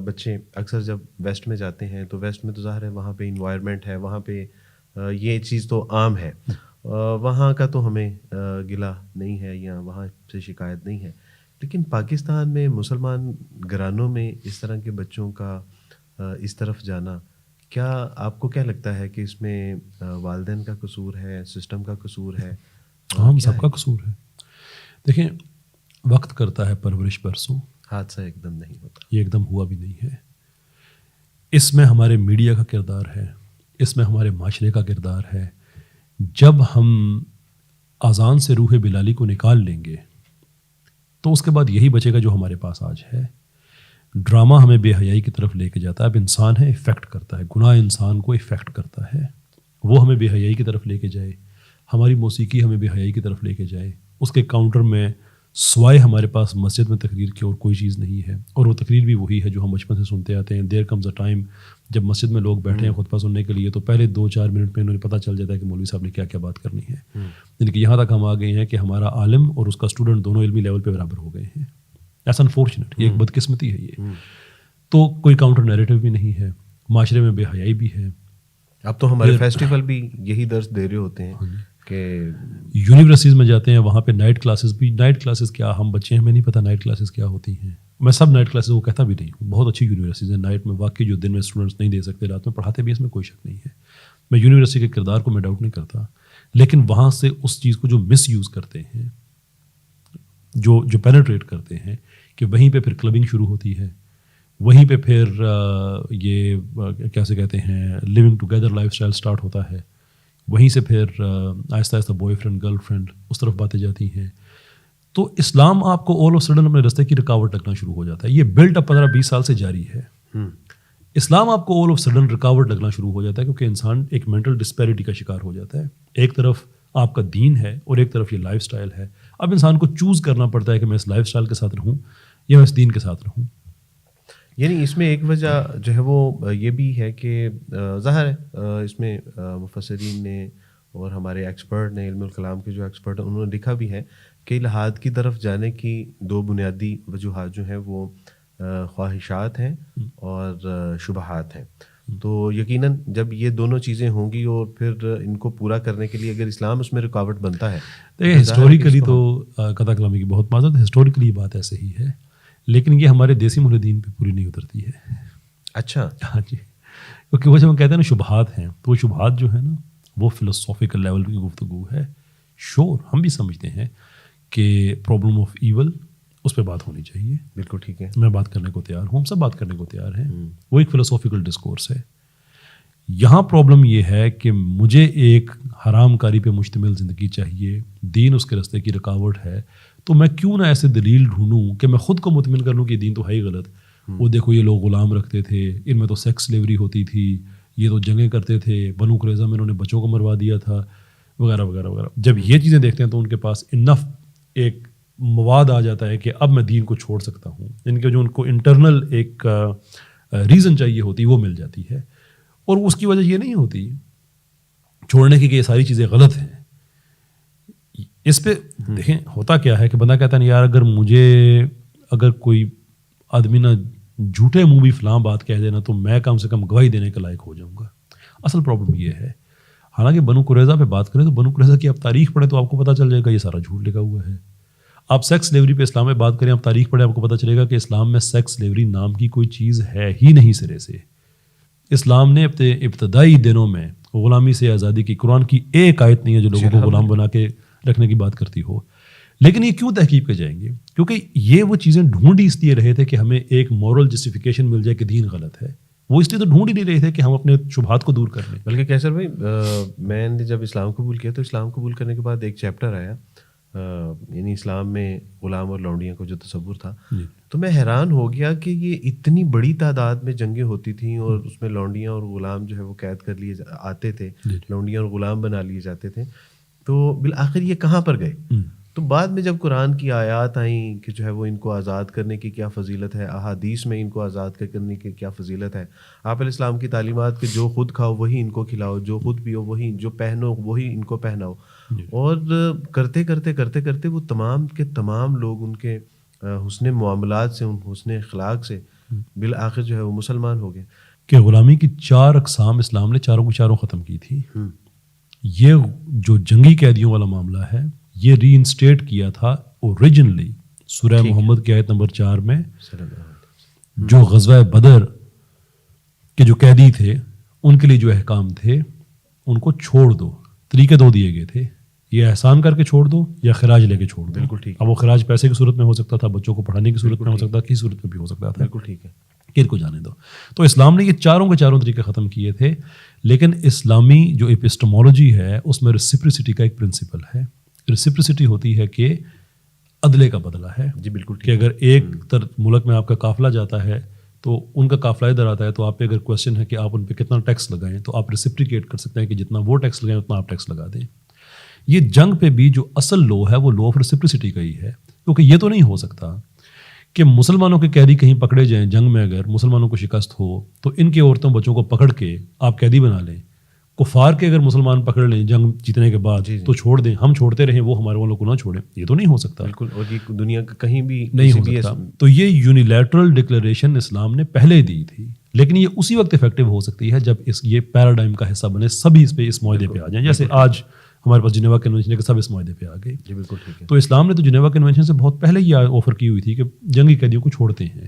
بچے اکثر جب ویسٹ میں جاتے ہیں تو ویسٹ میں تو ظاہر ہے وہاں پہ انوائرمنٹ ہے، وہاں پہ یہ چیز تو عام ہے، وہاں کا تو ہمیں گلہ نہیں ہے یا وہاں سے شکایت نہیں ہے. لیکن پاکستان میں مسلمان گھرانوں میں اس طرح کے بچوں کا اس طرف جانا، کیا آپ کو کیا لگتا ہے کہ اس میں والدین کا قصور ہے، سسٹم کا قصور ہے؟ ہاں، سب کا قصور ہے. دیکھیں، وقت کرتا ہے پرورش برسوں، حادثہ ایک دم نہیں ہوتا. یہ ایک دم ہوا بھی نہیں ہے. اس میں ہمارے میڈیا کا کردار ہے، اس میں ہمارے معاشرے کا کردار ہے. جب ہم اذان سے روح بلالی کو نکال لیں گے تو اس کے بعد یہی بچے گا جو ہمارے پاس آج ہے. ڈرامہ ہمیں بے حیائی کی طرف لے کے جاتا ہے. اب انسان ہے، افیکٹ کرتا ہے، گناہ انسان کو افیکٹ کرتا ہے. وہ ہمیں بے حیائی کی طرف لے کے جائے، ہماری موسیقی ہمیں بے حیائی کی طرف لے کے جائے. اس کے کاؤنٹر میں سوائے ہمارے پاس مسجد میں تقریر کی اور کوئی چیز نہیں ہے. اور وہ تقریر بھی وہی ہے جو ہم بچپن سے سنتے آتے ہیں. دیر کمز اے ٹائم، جب مسجد میں لوگ بیٹھے ہیں خطبہ سننے کے لیے تو پہلے 2-4 منٹ میں انہوں نے پتہ چل جاتا ہے کہ مولوی صاحب نے کیا کیا بات کرنی ہے. یعنی کہ یہاں تک ہم آ گئے ہیں کہ ہمارا عالم اور اس کا اسٹوڈنٹ دونوں علمی لیول پہ برابر ہو گئے ہیں. ایسا انفارچونیٹ، یہ ایک بدقسمتی ہے. یہ تو کوئی کاؤنٹر نیریٹو بھی نہیں ہے، معاشرے میں بے حیائی بھی ہے. اب تو ہمارے فیسٹیول بھی یہی درس دے رہے ہوتے ہیں کہ یونیورسٹیز میں جاتے ہیں، وہاں پہ نائٹ کلاسز بھی. نائٹ کلاسز کیا، ہم بچے ہمیں نہیں پتہ نائٹ کلاسز کیا ہوتی ہیں. میں سب نائٹ کلاسز کو کہتا بھی نہیں ہوں. بہت اچھی یونیورسٹیز ہیں نائٹ میں، واقعی جو دن میں اسٹوڈنٹس نہیں دے سکتے، رات میں پڑھاتے بھی، اس میں کوئی شک نہیں ہے. میں یونیورسٹی کے کردار کو میں ڈاؤٹ نہیں کرتا، لیکن وہاں سے اس چیز کو جو مس یوز کرتے ہیں، جو پینیٹریٹ کرتے ہیں، کہ وہیں پہ پھر کلبنگ شروع ہوتی ہے، وہیں پہ پھر یہ کیسے کہتے ہیں living together life style start ہوتا ہے. وہیں سے پھر آہستہ آہستہ بوائے فرینڈ گرل فرینڈ اس طرف باتیں جاتی ہیں. تو اسلام آپ کو آل آف سڈن اپنے رستے کی رکاوٹ لگنا شروع ہو جاتا ہے. یہ بلٹ اپ 15-20 سال سے جاری ہے. اسلام آپ کو آل آف سڈن رکاوٹ لگنا شروع ہو جاتا ہے کیونکہ انسان ایک مینٹل ڈسپیرٹی کا شکار ہو جاتا ہے. ایک طرف آپ کا دین ہے اور ایک طرف یہ لائف اسٹائل ہے. اب انسان کو چوز کرنا پڑتا ہے کہ میں اس لائف اسٹائل کے ساتھ رہوں یا میں اس دین کے ساتھ رہوں. یعنی اس میں ایک وجہ جو ہے وہ یہ بھی ہے کہ ظاہر ہے اس میں مفسرین نے اور ہمارے ایکسپرٹ نے، علم الکلام کے جو ایکسپرٹ ہیں، انہوں نے لکھا بھی ہے کہ الحاد کی طرف جانے کی دو بنیادی وجوہات جو ہیں وہ خواہشات ہیں اور شبہات ہیں. تو یقیناً جب یہ دونوں چیزیں ہوں گی اور پھر ان کو پورا کرنے کے لیے اگر اسلام اس میں رکاوٹ بنتا ہے. دیکھیں ہسٹوریکلی تو قطع کلامی کی بہت معذرت ہے، ہسٹوریکلی یہ بات ایسے ہی ہے، لیکن یہ ہمارے دیسی ملحدین پہ پوری نہیں اترتی ہے. اچھا. ہاں جی، کیونکہ وہ جب ہم کہتے ہیں نا شبہات ہیں، تو وہ شبہات جو ہے نا وہ فلسافیکل لیول کی گفتگو ہے. شور ہم بھی سمجھتے ہیں کہ پرابلم آف ایول اس پہ بات ہونی چاہیے. بالکل ٹھیک ہے، میں بات کرنے کو تیار ہوں، ہم سب بات کرنے کو تیار ہیں. وہ ایک فلسافیکل ڈسکورس ہے. یہاں پرابلم یہ ہے کہ مجھے ایک حرام کاری پہ مشتمل زندگی چاہیے، دین اس کے راستے کی رکاوٹ ہے، تو میں کیوں نہ ایسے دلیل ڈھونڈوں کہ میں خود کو مطمئن کر لوں کہ دین تو ہے ہی غلط. وہ دیکھو یہ لوگ غلام رکھتے تھے، ان میں تو سیکس سلیوری ہوتی تھی، یہ تو جنگیں کرتے تھے، بنو قریظہ میں انہوں نے بچوں کو مروا دیا تھا، وغیرہ وغیرہ وغیرہ. جب یہ چیزیں دیکھتے ہیں تو ان کے پاس انف ایک مواد آ جاتا ہے کہ اب میں دین کو چھوڑ سکتا ہوں. ان کے جو ان کو انٹرنل ایک ریزن چاہیے ہوتی وہ مل جاتی ہے. اور اس کی وجہ یہ نہیں ہوتی چھوڑنے کی کہ یہ ساری چیزیں غلط ہیں. اس پہ دیکھیں ہوتا کیا ہے کہ بندہ کہتا ہے یار اگر کوئی آدمی نہ جھوٹے منہ بھی فلاں بات کہہ دینا تو میں کم سے کم گواہی دینے کے لائق ہو جاؤں گا. اصل پرابلم یہ ہے، حالانکہ بنو قریظہ پہ بات کریں تو بنو قریظہ کی آپ تاریخ پڑھیں تو آپ کو پتہ چل جائے گا یہ سارا جھوٹ لکھا ہوا ہے. آپ سیکس سلیوری پہ اسلام میں بات کریں، آپ تاریخ پڑھیں، آپ کو پتہ چلے گا کہ اسلام میں سیکس سلیوری نام کی کوئی چیز ہے ہی نہیں سرے سے. اسلام نے اپنے ابتدائی دنوں میں غلامی سے آزادی کی قرآن کی ایک آیت نہیں ہے جو لوگوں کو غلام بنا کے رکھنے کی بات کرتی ہو. لیکن یہ کیوں تحقیق پہ جائیں گے؟ کیونکہ یہ وہ چیزیں ڈھونڈ ہی اس لیے رہے تھے کہ ہمیں ایک مورل جسٹیفیکیشن مل جائے کہ دین غلط ہے. وہ اس لیے تو ڈھونڈ ہی نہیں رہے تھے کہ ہم اپنے شبہات کو دور کر لیں. بلکہ کیسر بھائی، میں نے جب اسلام قبول کیا تو اسلام قبول کرنے کے بعد ایک چیپٹر آیا، یعنی اسلام میں غلام اور لونڈیاں کو جو تصور تھا، تو میں حیران ہو گیا کہ یہ اتنی بڑی تعداد میں جنگیں ہوتی تھیں اور اس میں لونڈیاں اور غلام جو ہے وہ قید کر لیے آتے تھے، لونڈیاں اور غلام بنا لیے جاتے تھے. تو بالآخر یہ کہاں پر گئے؟ تو بعد میں جب قرآن کی آیات آئیں کہ جو ہے وہ ان کو آزاد کرنے کی کیا فضیلت ہے، احادیث میں ان کو آزاد کرنے کی کیا فضیلت ہے، آپ علیہ السلام کی تعلیمات کہ جو خود کھاؤ وہی ان کو کھلاؤ، جو خود پیو وہی، جو پہنو وہی ان کو پہناؤ. اور کرتے کرتے کرتے کرتے وہ تمام کے تمام لوگ ان کے حسن معاملات سے، ان حسن اخلاق سے بالآخر جو ہے وہ مسلمان ہو گئے. کہ غلامی کی 4 اقسام اسلام نے چاروں کی چاروں ختم کی تھی. یہ جو جنگی قیدیوں والا معاملہ ہے یہ ری انسٹیٹ کیا تھا اوریجنلی سورہ محمد کی آیت نمبر 4 میں. جو غزوہ بدر کے جو قیدی تھے ان کے لیے جو احکام تھے ان کو چھوڑ دو. طریقے 2 دیے گئے تھے، یہ احسان کر کے چھوڑ دو یا خراج لے کے چھوڑ دو. بالکل ٹھیک. اب وہ خراج پیسے کی صورت میں ہو سکتا تھا، بچوں کو پڑھانے کی صورت میں ہو سکتا تھا، کسی صورت میں بھی ہو سکتا تھا. بالکل ٹھیک ہے، ان کو جانے دو. تو اسلام نے یہ چاروں کے چاروں طریقے ختم کیے تھے. لیکن اسلامی جو ایپسٹمولوجی ہے اس میں ریسپریسٹی کا ایک پرنسپل ہے. ریسپریسٹی ہوتی ہے کہ عدلے کا بدلہ ہے. جی بالکل. کہ اگر ایک ملک میں آپ کا قافلہ جاتا ہے تو ان کا قافلہ ادھر آتا ہے تو آپ پہ اگر کوشچن ہے کہ آپ ان پہ کتنا ٹیکس لگائیں تو آپ ریسپریکیٹ کر سکتے ہیں کہ جتنا وہ ٹیکس لگائیں اتنا آپ ٹیکس لگا دیں. یہ جنگ پہ بھی جو اصل لو ہے وہ لو آف ریسپریسٹی کا ہی ہے. کیونکہ یہ تو نہیں ہو سکتا کہ مسلمانوں کے قیدی کہیں پکڑے جائیں جنگ میں، اگر مسلمانوں کو شکست ہو تو ان کی عورتوں بچوں کو پکڑ کے آپ قیدی بنا لیں. کفار کے اگر مسلمان پکڑ لیں جنگ جیتنے کے بعد تو چھوڑ دیں، ہم چھوڑتے رہیں وہ ہمارے والوں کو نہ چھوڑیں. یہ تو نہیں ہو سکتا. بالکل. اور یہ دنیا کا کہیں بھی نہیں ہو سکتا. تو یہ یونیلیٹرل ڈکلیریشن اسلام نے پہلے دی تھی، لیکن یہ اسی وقت افیکٹو ہو سکتی ہے جب یہ پیراڈائم کا حصہ بنے، سبھی اس پہ اس معاہدے پہ آ جائیں. جیسے آج ہمارے پاس جنیوا کنونشن کے سب اس معاہدے پہ آ گئے. جی بالکل ٹھیک ہے. تو اسلام نے تو جنیوا کنونشن سے بہت پہلے یہ آفر کی ہوئی تھی کہ جنگی قیدیوں کو چھوڑتے ہیں،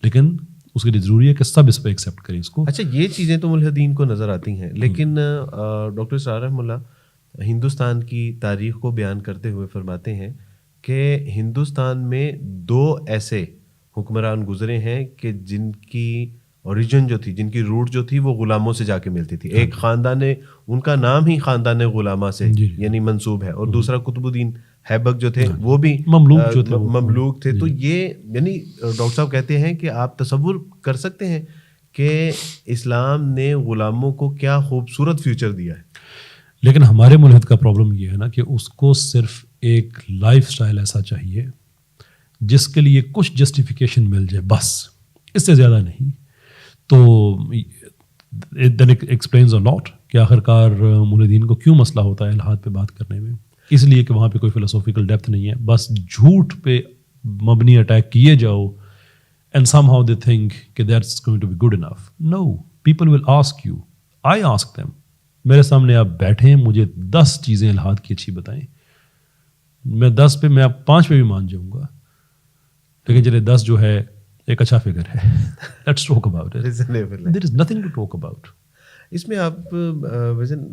لیکن اس کے لیے ضروری ہے کہ سب اس پہ ایکسیپٹ کریں اس کو. اچھا، یہ چیزیں تو ملحدین کو نظر آتی ہیں، لیکن ڈاکٹر اسرار رحمہ اللہ ہندوستان کی تاریخ کو بیان کرتے ہوئے فرماتے ہیں کہ ہندوستان میں 2 ایسے حکمران گزرے ہیں کہ جن کی اوریجن جو تھی، جن کی روٹ جو تھی وہ غلاموں سے جا کے ملتی تھی. ایک خاندان، ان کا نام ہی خاندان غلامہ سے یعنی منسوب ہے، اور دوسرا قطب الدین ایبک جو تھے وہ بھی مملوک تھے. تو یہ یعنی ڈاکٹر صاحب کہتے ہیں کہ آپ تصور کر سکتے ہیں کہ اسلام نے غلاموں کو کیا خوبصورت فیوچر دیا ہے. لیکن ہمارے ملحد کا پرابلم یہ ہے نا کہ اس کو صرف ایک لائف سٹائل ایسا چاہیے جس کے لیے کچھ جسٹیفیکیشن مل جائے، بس اس سے زیادہ نہیں. تو دین ایکسپلینز اے لاٹ کہ آخر کار ملحدین کو کیوں مسئلہ ہوتا ہے الحاد پہ بات کرنے میں. اس لیے کہ وہاں پہ کوئی فلسافیکل ڈیپتھ نہیں ہے, بس جھوٹ پہ مبنی اٹیک کیے جاؤ and somehow they think کہ that's going to be good enough. No, people will ask you. I ask them. میرے سامنے آپ بیٹھیں, مجھے 10 چیزیں الحاد کی اچھی بتائیں, میں 10 پہ, میں آپ 5 پہ بھی مان جاؤں گا, لیکن چلے 10 جو ہے ایک اچھا فگر ہے. Let's talk about it. There is nothing to talk about. اس میں آپ وزن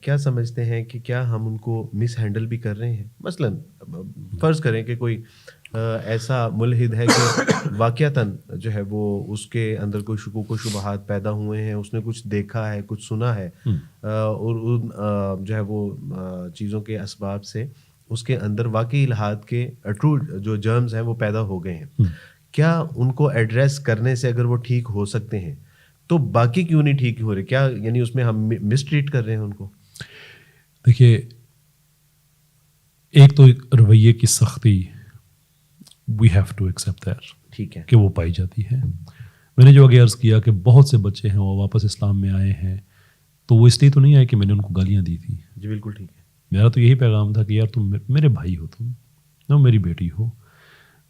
کیا سمجھتے ہیں کہ کیا ہم ان کو مس ہینڈل بھی کر رہے ہیں؟ مثلاً فرض کریں کہ کوئی ایسا ملحد ہے کہ واقعتاً جو ہے وہ اس کے اندر کوئی شکوک و شبہات پیدا ہوئے ہیں, اس نے کچھ دیکھا ہے, کچھ سنا ہے, اور ان جو ہے وہ چیزوں کے اسباب سے اس کے اندر واقعی الحاد کے ٹرو جو جرمز ہیں وہ پیدا ہو گئے ہیں. کیا ان کو ایڈریس کرنے سے اگر وہ ٹھیک ہو سکتے ہیں تو باقی کیوں نہیں ٹھیک ہو رہے؟ کیا یعنی اس میں ہم مس ٹریٹ کر رہے ہیں ان کو؟ دیکھیے, ایک تو رویے کی سختی we have to accept that, ٹھیک ہے, کہ وہ پائی جاتی ہے. میں نے جو آگے عرض کیا کہ بہت سے بچے ہیں وہ واپس اسلام میں آئے ہیں, تو وہ اس لیے تو نہیں آئے کہ میں نے ان کو گالیاں دی تھی. جی بالکل ٹھیک ہے. میرا تو یہی پیغام تھا کہ یار تم میرے بھائی ہو, تم میری بیٹی ہو,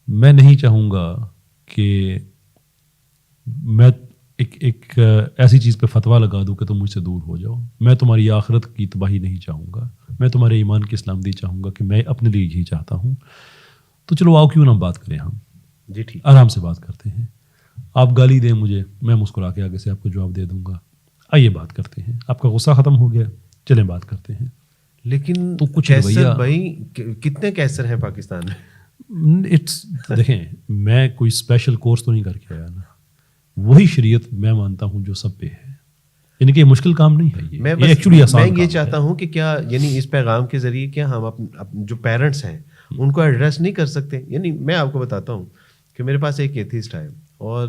میں نہیں چاہوں گا کہ میں ایک ایسی چیز پہ فتویٰ لگا دوں کہ تم مجھ سے دور ہو جاؤ. میں تمہاری آخرت کی تباہی نہیں چاہوں گا, میں تمہارے ایمان کی اسلامتی چاہوں گا, کہ میں اپنے لیے یہی چاہتا ہوں. تو چلو آؤ کیوں نہ بات کریں, ہم جی ٹھیک, آرام سے بات کرتے ہیں. آپ گالی دیں مجھے, میں مسکرا کے آگے سے آپ کو جواب دے دوں گا. آئیے بات کرتے ہیں, آپ کا غصہ ختم ہو گیا, چلیں بات کرتے ہیں. لیکن تو کچھ کیسر بھائی کتنے کیسر ہیں پاکستان میں؟ دیکھیں, میں کوئی اسپیشل کورس تو نہیں کر کے آیا نا, وہی شریعت میں مانتا ہوں جو سب پہ ہے, یعنی کہ یہ مشکل کام نہیں ہے. میں یہ چاہتا ہوں کہ کیا یعنی اس پیغام کے ذریعے کیا ہم جو پیرنٹس ہیں ان کو ایڈریس نہیں کر سکتے؟ یعنی میں آپ کو بتاتا ہوں کہ میرے پاس ایک ایتھیسٹ ہے, اور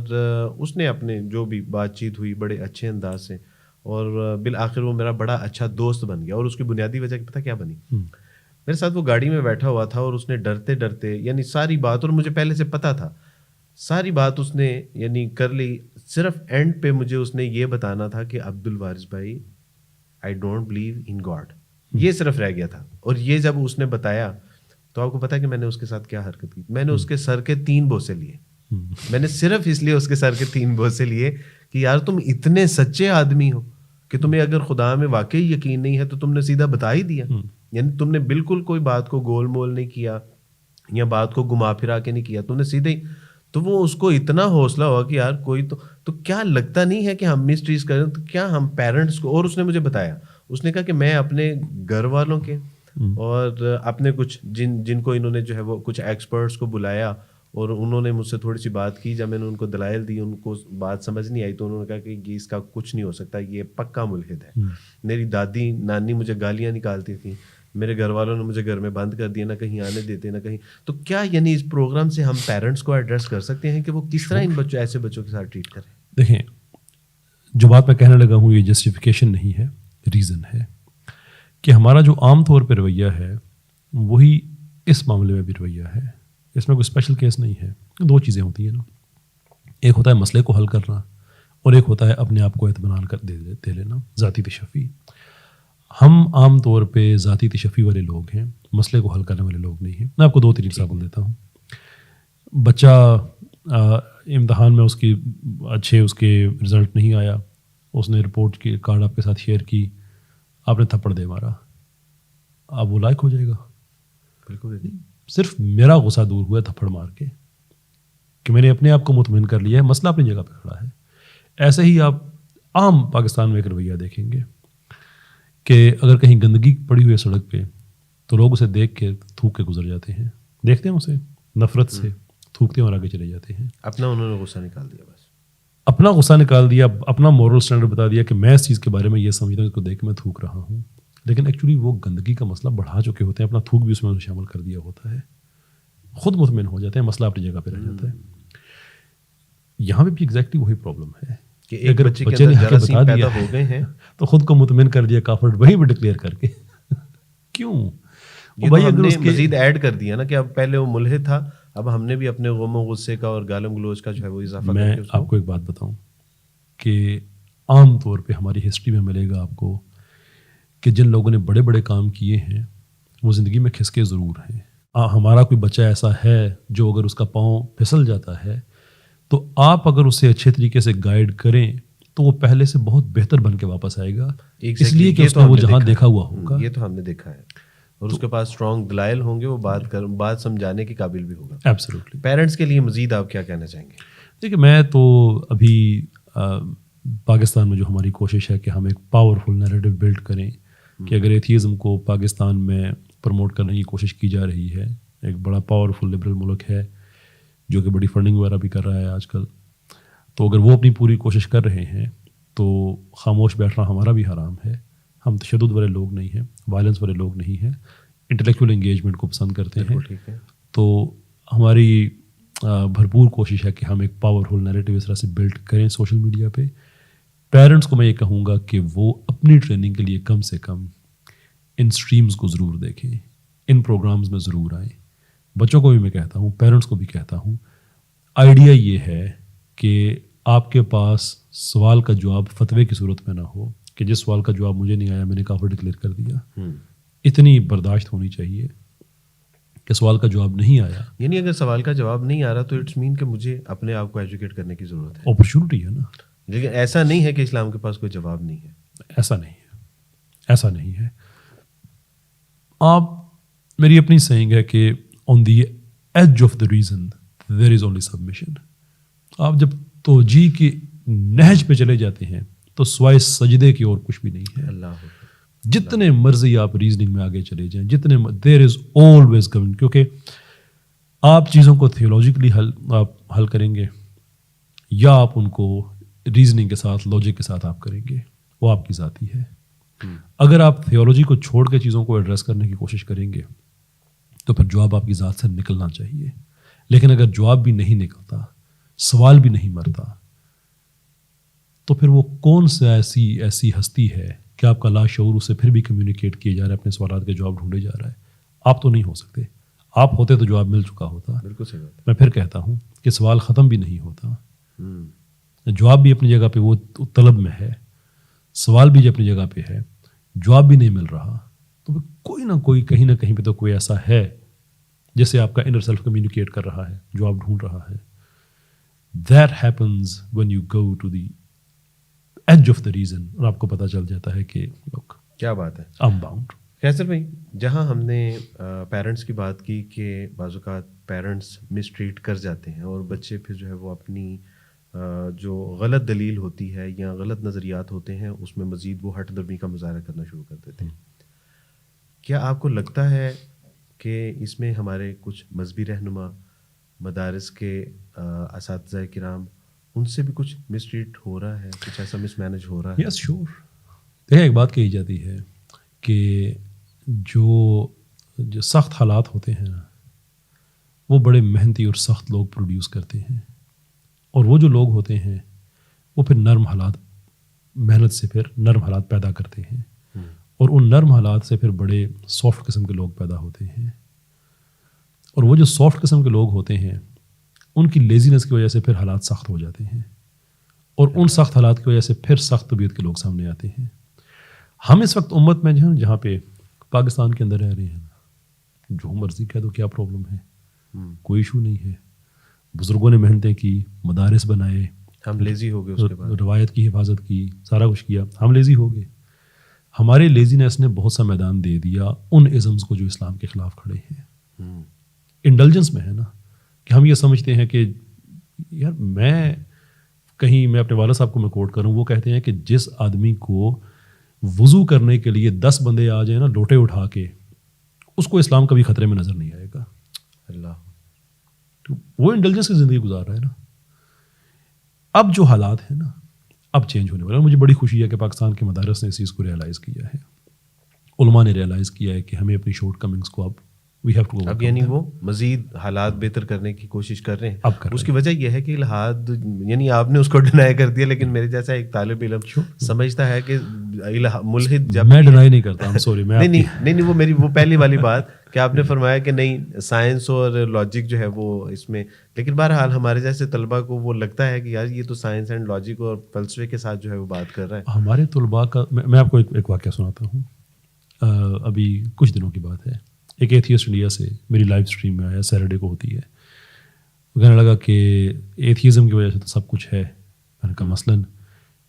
اس نے اپنے جو بھی بات چیت ہوئی بڑے اچھے انداز سے, اور بالآخر وہ میرا بڑا اچھا دوست بن گیا. اور اس کی بنیادی وجہ پتہ کیا بنی؟ میرے ساتھ وہ گاڑی میں بیٹھا ہوا تھا, اور اس نے ڈرتے ڈرتے یعنی ساری بات, اور مجھے پہلے سے پتہ تھا ساری بات اس نے یعنی کر لی. صرف اینڈ پہ مجھے اس نے یہ بتانا تھا کہ عبد الوارث بھائی I don't believe in God, یہ صرف رہ گیا تھا. اور یہ جب اس نے بتایا تو آپ کو پتا ہے کہ میں نے اس کے ساتھ کیا حرکت کی؟ میں نے اس کے سر کے 3 بوسے لیے. میں نے صرف اس لیے اس کے سر کے 3 بوسے لیے کہ یار تم اتنے سچے آدمی ہو کہ تمہیں اگر خدا میں واقعی یقین نہیں ہے تو تم نے سیدھا بتا ہی دیا. یعنی تم نے بالکل کوئی بات کو گول مول نہیں کیا یا بات کو گھما پھرا کے نہیں کیا, تم نے سیدھے ہی. تو وہ اس کو اتنا حوصلہ ہوا کہ یار کوئی تو کیا لگتا نہیں ہے کہ ہم مسٹریز کریں, تو کیا ہم پیرنٹس کو. اور اس نے مجھے بتایا, اس نے کہا کہ میں اپنے گھر والوں کے اور اپنے کچھ جن کو انہوں نے جو ہے وہ کچھ ایکسپرٹس کو بلایا, اور انہوں نے مجھ سے تھوڑی سی بات کی. جب میں نے ان کو دلائل دی, ان کو بات سمجھ نہیں آئی, تو انہوں نے کہا کہ اس کا کچھ نہیں ہو سکتا, یہ پکا ملحد ہے. میری دادی نانی مجھے گالیاں نکالتی تھیں, میرے گھر والوں نے مجھے گھر میں بند کر دیا, نہ کہیں آنے دیتے نہ کہیں. تو کیا یعنی اس پروگرام سے ہم پیرنٹس کو ایڈریس کر سکتے ہیں کہ وہ کس طرح ان ایسے بچوں کے ساتھ ٹریٹ کریں؟ دیکھیں, جو بات میں کہنے لگا ہوں یہ جسٹیفیکیشن نہیں ہے, ریزن ہے کہ ہمارا جو عام طور پہ رویہ ہے وہی اس معاملے میں بھی رویہ ہے. اس میں کوئی اسپیشل کیس نہیں ہے. 2 چیزیں ہوتی ہیں نا, ایک ہوتا ہے مسئلے کو حل کرنا, اور ایک ہوتا ہے اپنے آپ کو اطمینان کر دے لینا, ذاتی تشفی. ہم عام طور پہ ذاتی تشفی والے لوگ ہیں, مسئلے کو حل کرنے والے لوگ نہیں ہیں. میں آپ کو 2-3 ایگزامپل دیتا ہوں. بچہ امتحان میں اس کے رزلٹ نہیں آیا, اس نے رپورٹ کی کارڈ آپ کے ساتھ شیئر کی, آپ نے تھپڑ دے مارا, اب وہ لائق ہو جائے گا؟ بالکل. صرف میرا غصہ دور ہوا تھپڑ مار کے کہ میں نے اپنے آپ کو مطمئن کر لیا ہے, مسئلہ اپنی جگہ پہ کھڑا ہے. ایسے ہی آپ عام پاکستان میں ایک رویہ دیکھیں گے کہ اگر کہیں گندگی پڑی ہوئی ہے سڑک پہ تو لوگ اسے دیکھ کے تھوک کے گزر جاتے ہیں, دیکھتے ہیں اسے نفرت سے تھوکتے ہیں اور آگے چلے جاتے ہیں. اپنا انہوں نے غصہ نکال دیا, بس اپنا غصہ نکال دیا, اپنا مورل اسٹینڈرڈ بتا دیا کہ میں اس چیز کے بارے میں یہ سمجھتا ہوں, اس کو دیکھ کے میں تھوک رہا ہوں. لیکن ایکچولی وہ گندگی کا مسئلہ بڑھا چکے ہوتے ہیں, اپنا تھوک بھی اس میں شامل کر دیا ہوتا ہے, خود مطمئن ہو جاتے ہیں, مسئلہ اپنی جگہ پہ رہ جاتا ہے. یہاں پہ بھی ایگزیکٹلی وہی پرابلم ہے کہ ایک بچے نے جراثیم پیدا ہو گئے ہیں تو خود کو مطمئن کر دیا کافر وہیں پہ ڈکلیئر کر کے. کیوں بھائی؟ ہم نے مزید ایڈ کر دیا نا کہ اب پہلے وہ ملحد تھا, اب ہم نے بھی اپنے غم و غصے کا اور گالم گلوچ کا جو ہے وہ اضافہ. میں آپ کو ایک بات بتاؤں کہ عام طور پہ ہماری ہسٹری میں ملے گا آپ کو کہ جن لوگوں نے بڑے بڑے کام کیے ہیں وہ زندگی میں کھسکے ضرور ہیں. ہمارا کوئی بچہ ایسا ہے جو اگر اس کا پاؤں پھسل جاتا ہے تو آپ اگر اسے اچھے طریقے سے گائیڈ کریں تو وہ پہلے سے بہت بہتر بن کے واپس آئے گا, اس لیے کہ اس نے وہ جہاں دیکھا ہوا ہوگا. یہ تو ہم نے دیکھا ہے, اور اس کے پاس اسٹرانگ دلائل ہوں گے, وہ بات سمجھانے کے قابل بھی ہوگا. ایبسلیوٹلی. پیرنٹس کے لیے مزید آپ کیا کہنا چاہیں گے؟ دیکھیے میں تو ابھی پاکستان میں جو ہماری کوشش ہے کہ ہم ایک پاورفل نیریٹو بلڈ کریں کہ اگر ایتھیزم کو پاکستان میں پروموٹ کرنے کی کوشش کی جا رہی ہے, ایک بڑا پاورفل لبرل ملک ہے جو کہ بڑی فنڈنگ وغیرہ بھی کر رہا ہے آج کل, تو اگر وہ اپنی پوری کوشش کر رہے ہیں تو خاموش بیٹھنا ہمارا بھی حرام ہے. ہم تشدد والے لوگ نہیں ہیں, وائلنس والے لوگ نہیں ہیں, انٹلیکچوئل انگیجمنٹ کو پسند کرتے ہیں. تو ہماری بھرپور کوشش ہے کہ ہم ایک پاورفل نیریٹو اس طرح سے بلڈ کریں سوشل میڈیا پہ. پیرنٹس کو میں یہ کہوں گا کہ وہ اپنی ٹریننگ کے لیے کم سے کم ان اسٹریمز کو ضرور دیکھیں, ان پروگرامز میں ضرور آئیں. بچوں کو بھی میں کہتا ہوں, پیرنٹس کو بھی کہتا ہوں, آئیڈیا یہ ہے کہ آپ کے پاس سوال کا جواب فتوے کی صورت میں نہ ہو کہ جس سوال کا جواب مجھے نہیں آیا میں نے کافر ڈکلیئر کر دیا. اتنی برداشت ہونی چاہیے کہ سوال کا جواب نہیں آیا, یعنی اگر سوال کا جواب نہیں آ رہا تو اٹس مین کہ مجھے اپنے آپ کو ایجوکیٹ کرنے کی ضرورت ہے. اپرچونٹی ہے نا. لیکن ایسا نہیں ہے کہ اسلام کے پاس کوئی جواب نہیں ہے. ایسا نہیں ہے, ایسا نہیں ہے. آپ میری اپنی سینگ ہے کہ on the age of the reason there is only submission. آپ جب توجیہ کی نہج پہ چلے جاتے ہیں تو سوائے سجدے کی اور کچھ بھی نہیں ہے. اللہ جتنے مرضی آپ ریزننگ میں آگے چلے جائیں, جتنے دیر از آلویز گون, کیونکہ آپ چیزوں کو تھیولوجیکلی حل کریں گے یا آپ ان کو ریزننگ کے ساتھ لاجک کے ساتھ آپ کریں گے, وہ آپ کی ذاتی ہے. اگر آپ تھیولوجی کو چھوڑ کے چیزوں کو ایڈریس کرنے کی کوشش کریں گے تو پھر جواب آپ کی ذات سے نکلنا چاہیے. لیکن اگر جواب بھی نہیں نکلتا, سوال بھی نہیں مرتا, تو پھر وہ کون سا ایسی ہستی ہے کہ آپ کا لاشعور اسے پھر بھی کمیونیکیٹ کیے جا رہا ہے, اپنے سوالات کے جواب ڈھونڈے جا رہا ہے. آپ تو نہیں ہو سکتے. آپ ہوتے تو جواب مل چکا ہوتا. بالکل صحیح بات ہے. میں پھر کہتا ہوں کہ سوال ختم بھی نہیں ہوتا, جواب بھی اپنی جگہ پہ وہ طلب میں ہے, سوال بھی اپنی جگہ پہ ہے, جواب بھی نہیں مل رہا, تو کوئی نہ کوئی کہیں نہ کہیں پہ تو کوئی ایسا ہے جیسے آپ کا انر سیلف کمیونیکیٹ کر رہا ہے, جواب ڈھونڈ رہا ہے. That happens when you go to the edge of the reason, اور آپ کو پتہ چل جاتا ہے کہ look, کیا بات ہے. I'm bound. کیسر بھائی, جہاں ہم نے پیرنٹس کی بات کی کہ بعض اوقات پیرنٹس مس ٹریٹ کر جاتے ہیں اور بچے پھر جو ہے وہ اپنی جو غلط دلیل ہوتی ہے یا غلط نظریات ہوتے ہیں اس میں مزید وہ ہٹ درمی کا مظاہرہ کرنا شروع کر دیتے ہیں, کیا آپ کو لگتا ہے کہ اس میں ہمارے کچھ مذہبی رہنما, مدارس کے اساتذہ کرام, ان سے بھی کچھ مس ٹریٹ ہو رہا ہے, کچھ ایسا مس مینج ہو رہا ہے؟ یس شیور. دیکھیں ایک بات کہی جاتی ہے کہ جو سخت حالات ہوتے ہیں نا وہ بڑے محنتی اور سخت لوگ پروڈیوس کرتے ہیں, اور وہ جو لوگ ہوتے ہیں وہ پھر نرم حالات, محنت سے پھر نرم حالات پیدا کرتے ہیں, اور ان نرم حالات سے پھر بڑے سافٹ قسم کے لوگ پیدا ہوتے ہیں. اور وہ جو سافٹ قسم کے لوگ ہوتے ہیں ان کی لیزینس کی وجہ سے پھر حالات سخت ہو جاتے ہیں, اور ان سخت حالات کی وجہ سے پھر سخت طبیعت کے لوگ سامنے آتے ہیں. ہم اس وقت امت میں جہاں پہ پاکستان کے اندر رہ رہے ہیں, جو مرضی کہہ دو کیا پرابلم ہے, کوئی ایشو نہیں ہے. بزرگوں نے محنتیں کی, مدارس بنائے, ہم لیزی ہو گئے, اس کے بعد روایت کی حفاظت کی, سارا کچھ کیا, ہم لیزی ہو گئے. ہمارے لیزینس نے بہت سا میدان دے دیا ان ازمز کو جو اسلام کے خلاف کھڑے ہیں. انڈلجنس میں ہے نا کہ ہم یہ سمجھتے ہیں کہ یار میں اپنے والد صاحب کو میں کوٹ کروں, وہ کہتے ہیں کہ جس آدمی کو وضو کرنے کے لیے 10 بندے آ جائیں نا لوٹے اٹھا کے, اس کو اسلام کبھی خطرے میں نظر نہیں آئے گا. اللہ, تو وہ انڈلجنس کی زندگی گزار رہا ہے نا. اب جو حالات ہیں نا اب چینج ہونے والے, مجھے بڑی خوشی ہے کہ پاکستان کے مدارس نے اس چیز کو ریئلائز کیا ہے, علماء نے ریئلائز کیا ہے کہ ہمیں اپنی شارٹ کمنگس کو اب یعنی وہ مزید حالات بہتر کرنے کی کوشش کر رہے ہیں. اس کی وجہ یہ ہے کہ الحاد, یعنی آپ نے اس کو ڈینائی کر دیا, لیکن میرے جیسا ایک طالب علم سمجھتا ہے کہ ملحد جب میں ڈینائی نہیں کرتا, I'm sorry, نہیں وہ پہلی والی بات کہ آپ نے فرمایا کہ نہیں سائنس اور لاجک جو ہے وہ اس میں, لیکن بہرحال ہمارے جیسے طلباء کو وہ لگتا ہے کہ یار یہ تو سائنس اینڈ لاجک اور فلسفے کے ساتھ جو ہے وہ بات کر رہا ہے. ہمارے طلباء کا میں آپ کو ایک واقعہ سناتا ہوں. ابھی کچھ دنوں کی بات ہے, ایک ایتھیسٹ انڈیا سے میری لائیو اسٹریم میں آیا, سیٹرڈے کو ہوتی ہے. وہ کہنے لگا کہ ایتھیزم کی وجہ سے تو سب کچھ ہے. میں نے کہا مثلاً.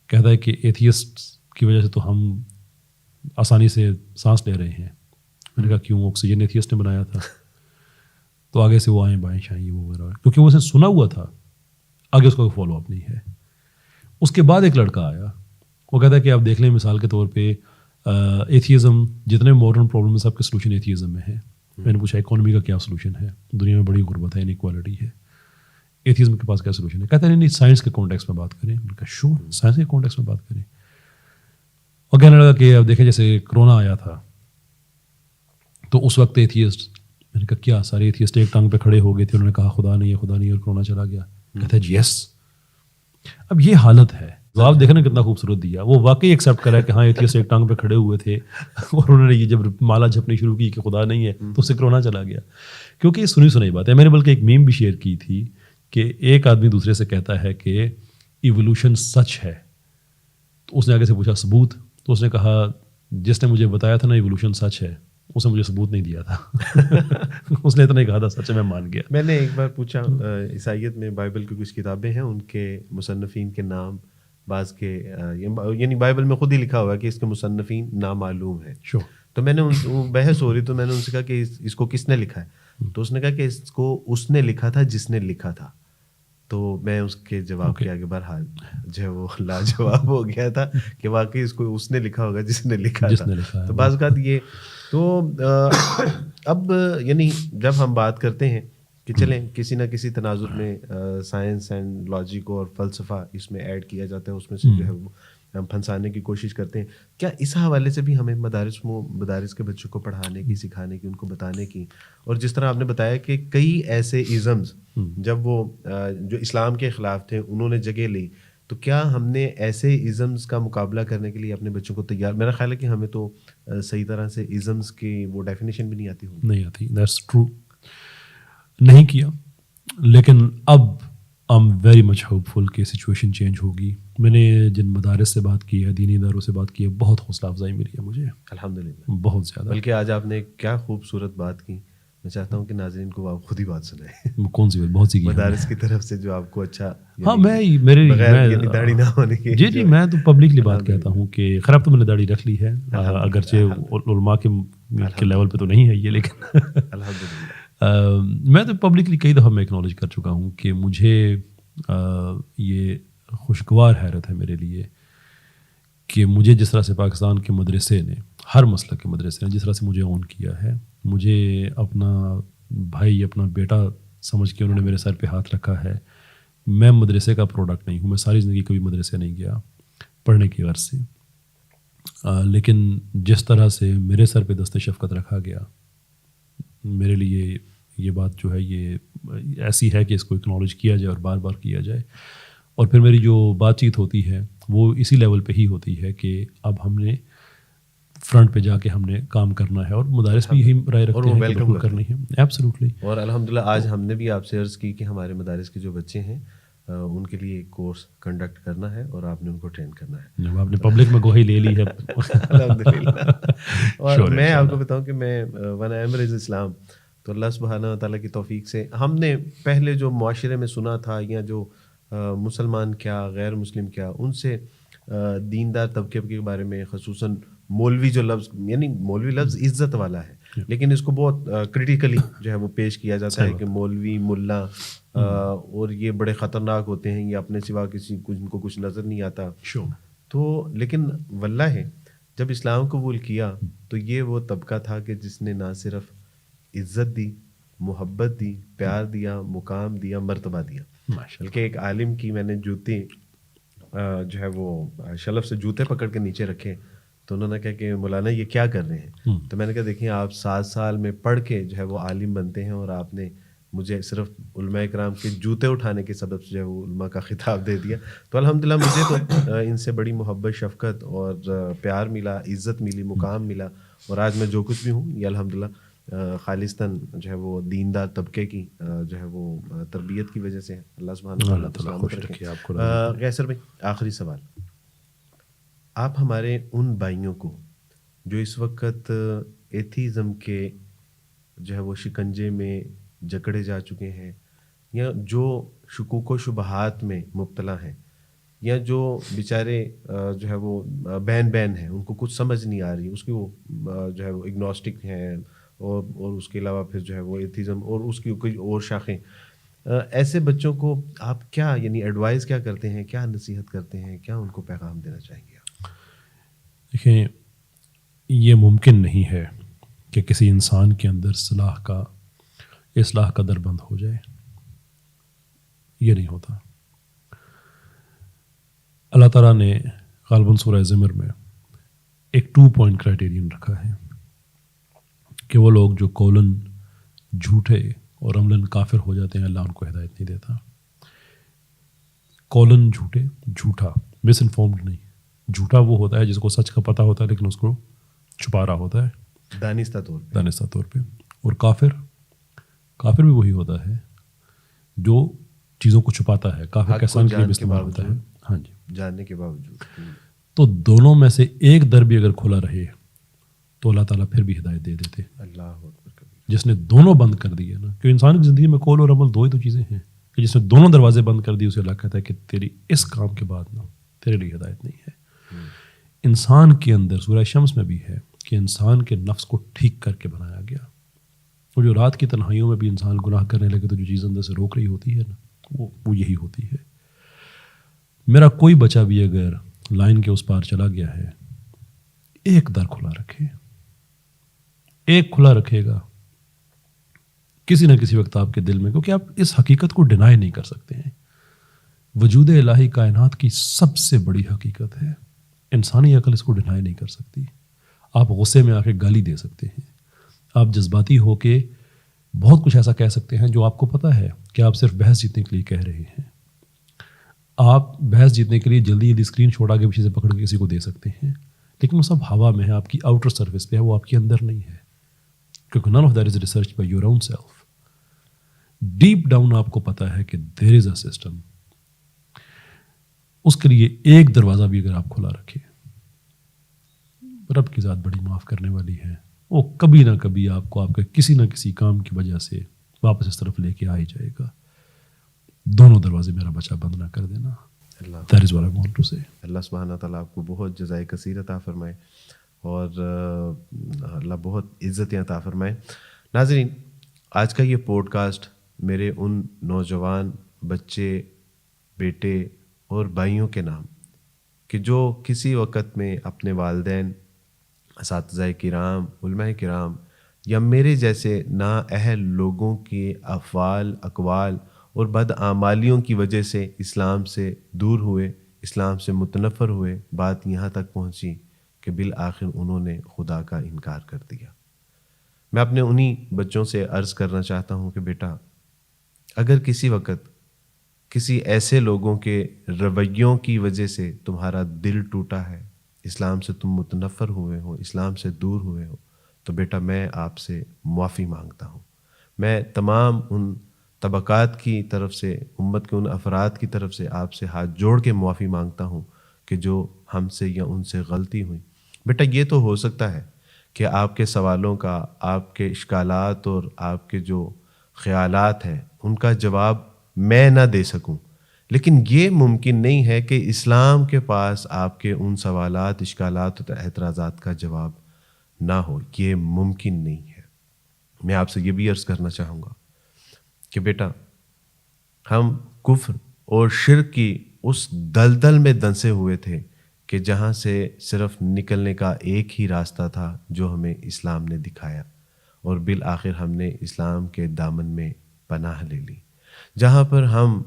کہتا ہے کہ ایتھیسٹ کی وجہ سے تو ہم آسانی سے سانس لے رہے ہیں. میں نے کہا کیوں؟ آکسیجن ایتھیسٹ نے بنایا تھا. تو آگے سے وہ آئیں بائیں شائیں وہ وغیرہ, کیونکہ وہ اسے سنا ہوا تھا, آگے اس کا کوئی فالو اپ نہیں ہے. اس کے بعد ایک لڑکا آیا, وہ کہتا ہے کہ آپ دیکھ لیں مثال کے طور پہ ایتھیزم, جتنے ماڈرن پرابلمس آپ کے سلوشن ایتھیزم میں ہیں. میں نے پوچھا اکانومی کا کیا سلوشن ہے, دنیا میں بڑی غربت ہے, انیکوالٹی ہے, ایتھیزم کے پاس کیا سلوشن ہے؟ کہتے ہیں نہیں سائنس کے کانٹیکس میں بات کریں. میں نے کہا شور سائنس کے کانٹیکس میں بات کریں. اور کہنے لگا کہ اب دیکھیں جیسے کرونا آیا تھا تو اس وقت ایتھیسٹ, میں نے کہا کیا سارے ایتھیسٹ ایک ٹانگ پہ کھڑے ہو گئے تھے, انہوں نے کہا خدا نہیں ہے, خدا نہیں ہے, اور کرونا چلا گیا. کہتا ہے جی یس. اب یہ حالت ہے. جواب دیکھنا کتنا خوبصورت دیا. وہ واقعی ایکسیپٹ کرا کہ ہاں ایتھیسٹ ایک ٹانگ پہ کھڑے ہوئے تھے اور انہوں نے یہ جب مالا جھپنی شروع کی کہ خدا نہیں ہے تو اس سے کرونا چلا گیا. کیونکہ یہ سنی بات ہے. میں نے بلکہ ایک میم بھی شیئر کی تھی کہ ایک آدمی دوسرے سے کہتا ہے کہ ایوولوشن سچ ہے, تو اس نے آگے سے پوچھا ثبوت, تو اس نے کہا جس نے مجھے بتایا تھا نا ایوولوشن سچ ہے اس نے مجھے ثبوت نہیں دیا تھا. اس نے اتنا ہی کہا تھا سچ ہے, میں مان گیا. میں نے ایک بار پوچھا, عیسائیت میں بائبل کی کچھ کتابیں ہیں, ان کے مصنفین کے نام بعض کے یعنی بائبل میں خود ہی لکھا ہوا ہے کہ اس کے مصنفین نامعلوم ہیں. تو میں نے بحث ہو رہی, تو میں نے ان سے کہا کہ اس کو کس نے لکھا ہے؟ تو اس نے کہا کہ اس کو اس نے لکھا تھا جس نے لکھا تھا. تو میں اس کے جواب کے آگے بہرحال جو ہے وہ لاجواب ہو گیا تھا کہ واقعی اس کو اس نے لکھا ہوگا جس نے لکھا تھا. تو بعض اوقات یہ تو اب یعنی جب ہم بات کرتے ہیں کہ چلیں کسی نہ کسی تناظر میں سائنس اینڈ لاجک اور فلسفہ اس میں ایڈ کیا جاتا ہے, اس میں سے جو ہے وہ ہم پھنسانے کی کوشش کرتے ہیں. کیا اس حوالے سے بھی ہمیں مدارس کے بچوں کو پڑھانے کی, سکھانے کی, ان کو بتانے کی, اور جس طرح آپ نے بتایا کہ کئی ایسے ازمز جب وہ جو اسلام کے خلاف تھے انہوں نے جگہ لی, تو کیا ہم نے ایسے ازمز کا مقابلہ کرنے کے لیے اپنے بچوں کو تیار, میرا خیال ہے کہ ہمیں تو صحیح طرح سے ازمز کی وہ ڈیفینیشن بھی نہیں آتی ہوگی. نہیں آتی, دیٹس ٹرو, نہیں کیا. لیکن اب I am very much hopeful کہ سچویشن چینج ہوگی. میں نے جن مدارس سے بات کی ہے, دینی اداروں سے بات کی ہے, بہت حوصلہ افزائی ملی ہے مجھے الحمدللہ, بہت زیادہ. بلکہ آج آپ نے کیا خوبصورت بات کی. میں چاہتا ہوں کہ ناظرین کو آپ خود ہی بات سنائیں. کون سی بات؟ بہت سی کی مدارس کی طرف سے جو آپ کو اچھا. ہاں میں داڑھی نہ ہونے کی. جی میں تو پبلکلی بات کہتا ہوں کہ خیر اب تو میں نے داڑھی رکھ لی ہے, اگرچہ علماء کے لیول پہ تو نہیں ہے یہ, لیکن الحمدللہ میں تو پبلکلی کئی دفعہ میں اکنالج کر چکا ہوں کہ مجھے یہ خوشگوار حیرت ہے میرے لیے کہ مجھے جس طرح سے پاکستان کے مدرسے نے, ہر مسلک کے مدرسے نے جس طرح سے مجھے اون کیا ہے, مجھے اپنا بھائی, اپنا بیٹا سمجھ کے انہوں نے میرے سر پہ ہاتھ رکھا ہے. میں مدرسے کا پروڈکٹ نہیں ہوں, میں ساری زندگی کبھی مدرسے نہیں گیا پڑھنے کی غرض سے, لیکن جس طرح سے میرے سر پہ دست شفقت رکھا گیا, میرے لیے یہ بات جو ہے یہ ایسی ہے کہ اس کو اکنالج کیا جائے اور بار بار کیا جائے. اور پھر میری جو بات چیت ہوتی ہے وہ اسی لیول پہ ہی ہوتی ہے کہ اب ہم نے فرنٹ پہ جا کے ہم نے کام کرنا ہے, اور مدارس بھی یہی رائے رکھتے ہیں کہ بالکل کرنی ہے. ایبسلیوٹلی. اور الحمدللہ آج ہم نے بھی آپ سے عرض کی کہ ہمارے مدارس کے جو بچے ہیں ان کے لیے ایک کورس کنڈکٹ کرنا ہے اور آپ نے ان کو ٹرین کرنا ہے. آپ نے پبلک میں گواہی لے لی ہے الحمدللہ. اور میں آپ کو بتاؤں کہ میں ون ایمر از اسلام, تو اللہ سبحانہ تعالیٰ کی توفیق سے ہم نے پہلے جو معاشرے میں سنا تھا, یا جو مسلمان کیا غیر مسلم کیا, ان سے دیندار طبقے کے بارے میں, خصوصاً مولوی جو لفظ, یعنی مولوی لفظ عزت والا ہے لیکن اس کو بہت کرٹیکلی جو ہے وہ پیش کیا جاتا ہے کہ مولوی ملا اور یہ بڑے خطرناک ہوتے ہیں, یہ اپنے سوا کسی کو کچھ نظر نہیں آتا. تو لیکن واللہ ہے جب اسلام قبول کیا تو یہ وہ طبقہ تھا کہ جس نے نہ صرف عزت دی, محبت دی, پیار دیا, مقام دیا, مرتبہ دیا. بلکہ ایک عالم کی میں نے جوتے جو ہے وہ شلف سے جوتے پکڑ کے نیچے رکھے, تو انہوں نے کہا کہ مولانا یہ کیا کر رہے ہیں؟ تو میں نے کہا دیکھیں آپ 7 سال میں پڑھ کے جو ہے وہ عالم بنتے ہیں, اور آپ نے مجھے صرف علماء کرام کے جوتے اٹھانے کے سبب سے جو ہے وہ علماء کا خطاب دے دیا. تو الحمدللہ مجھے تو ان سے بڑی محبت, شفقت اور پیار ملا, عزت ملی, مقام ملا, اور آج میں جو کچھ بھی ہوں یہ الحمدللہ خالصتاً جو ہے وہ دیندار طبقے کی جو ہے وہ تربیت کی وجہ سے. اللہ سبحانہ تعالیٰ خوش رکھے آپ کو. قیصر بھائی آخری سوال, آپ ہمارے ان بھائیوں کو جو اس وقت ایتھیزم کے جو ہے وہ شکنجے میں جکڑے جا چکے ہیں، یا جو شکوک و شبہات میں مبتلا ہیں، یا جو بیچارے جو ہے وہ بین ہیں، ان کو کچھ سمجھ نہیں آ رہی، اس کی وہ جو ہے وہ اگنوسٹک ہیں، اور اس کے علاوہ پھر جو ہے وہ ایتھیزم اور اس کی کوئی اور شاخیں، ایسے بچوں کو آپ کیا یعنی ایڈوائز کیا کرتے ہیں، کیا نصیحت کرتے ہیں، کیا ان کو پیغام دینا چاہیں گے آپ؟ دیکھیں، یہ ممکن نہیں ہے کہ کسی انسان کے اندر اصلاح کا در بند ہو جائے، یہ نہیں ہوتا۔ اللہ تعالیٰ نے غالباً سورہ زمر میں ایک 2 پوائنٹ کرائٹیرین رکھا ہے کہ وہ لوگ جو قولاً جھوٹے اور عملاً کافر ہو جاتے ہیں، اللہ ان کو ہدایت نہیں دیتا۔ قولاً جھوٹا مس انفارمڈ نہیں، جھوٹا وہ ہوتا ہے جس کو سچ کا پتہ ہوتا ہے لیکن اس کو چھپا رہا ہوتا ہے دانستہ طور پہ۔ اور کافر بھی وہی ہوتا ہے جو چیزوں کو چھپاتا ہے، کافر کسان کے لیے استعمال ہوتا ہے، ہاں جی، جاننے کے باوجود۔ تو دونوں میں سے ایک در بھی اگر کھلا رہے تو اللہ تعالیٰ پھر بھی ہدایت دے دیتے۔ اللہ اکبر کبیر۔ جس نے دونوں بند کر دیے نا، کہ انسان کی زندگی میں قول اور عمل 2 ہی تو چیزیں ہیں، کہ جس نے دونوں دروازے بند کر دیے اسے اللہ کہتا ہے کہ تیری اس کام کے بعد نا تیرے لیے ہدایت نہیں ہے۔ انسان کے اندر سورہ شمس میں بھی ہے کہ انسان کے نفس کو ٹھیک کر کے بنایا گیا، اور جو رات کی تنہائیوں میں بھی انسان گناہ کرنے لگے تو جو چیز اندر سے روک رہی ہوتی ہے نا وہ یہی ہوتی ہے۔ میرا کوئی بچہ بھی اگر لائن کے اس پار چلا گیا ہے، ایک در کھلا رکھے، ایک کھلا رکھے گا کسی نہ کسی وقت آپ کے دل میں، کیونکہ آپ اس حقیقت کو ڈینائی نہیں کر سکتے ہیں۔ وجود الہی کائنات کی سب سے بڑی حقیقت ہے، انسانی عقل اس کو ڈینائی نہیں کر سکتی۔ آپ غصے میں آ کے گالی دے سکتے ہیں، آپ جذباتی ہو کے بہت کچھ ایسا کہہ سکتے ہیں جو آپ کو پتہ ہے کہ آپ صرف بحث جیتنے کے لیے کہہ رہے ہیں۔ آپ بحث جیتنے کے لیے جلدی اسکرین چھوڑا کے پیچھے سے پکڑ کے کسی کو دے سکتے ہیں، لیکن وہ سب ہوا میں ہے، آپ کی آؤٹر سرفیس پہ ہے، وہ آپ کے اندر نہیں ہے، کیونکہ none of that is researched by your own self۔ Deep down آپ کو پتہ ہے کہ there is a system۔ اس کے لیے ایک دروازہ بھی اگر آپ کھلا رکھے، رب کی ذات بڑی معاف کرنے والی ہے، وہ کبھی نہ کبھی آپ کو آپ کے کسی نہ کسی کام کی وجہ سے واپس اس طرف لے کے آ ہی جائے گا۔ دونوں دروازے میرا بچہ بند نہ کر دینا۔ That is what I want to say۔ اللہ سبحانہ تعالیٰ آپ کو بہت جزائے کثیر عطا فرمائے، اور اللہ بہت عزتیں عطا فرمائے۔ ناظرین، آج کا یہ پوڈ کاسٹ میرے ان نوجوان بچے، بیٹے اور بھائیوں کے نام کہ جو کسی وقت میں اپنے والدین، اساتذہ کرام، علماء کرام یا میرے جیسے نااہل لوگوں کے افعال، اقوال اور بدعمالیوں کی وجہ سے اسلام سے دور ہوئے، اسلام سے متنفر ہوئے، بات یہاں تک پہنچی کہ بالآخر انہوں نے خدا کا انکار کر دیا۔ میں اپنے انہی بچوں سے عرض کرنا چاہتا ہوں کہ بیٹا، اگر کسی وقت کسی ایسے لوگوں کے رویوں کی وجہ سے تمہارا دل ٹوٹا ہے، اسلام سے تم متنفر ہوئے ہو، اسلام سے دور ہوئے ہو، تو بیٹا میں آپ سے معافی مانگتا ہوں۔ میں تمام ان طبقات کی طرف سے، امت کے ان افراد کی طرف سے آپ سے ہاتھ جوڑ کے معافی مانگتا ہوں کہ جو ہم سے یا ان سے غلطی ہوئی۔ بیٹا یہ تو ہو سکتا ہے کہ آپ کے سوالوں کا، آپ کے اشکالات اور آپ کے جو خیالات ہیں ان کا جواب میں نہ دے سکوں، لیکن یہ ممکن نہیں ہے کہ اسلام کے پاس آپ کے ان سوالات، اشکالات اور اعتراضات کا جواب نہ ہو۔ یہ ممکن نہیں ہے۔ میں آپ سے یہ بھی عرض کرنا چاہوں گا کہ بیٹا، ہم کفر اور شرک کی اس دلدل میں دنسے ہوئے تھے کہ جہاں سے صرف نکلنے کا ایک ہی راستہ تھا جو ہمیں اسلام نے دکھایا، اور بالآخر ہم نے اسلام کے دامن میں پناہ لے لی، جہاں پر ہم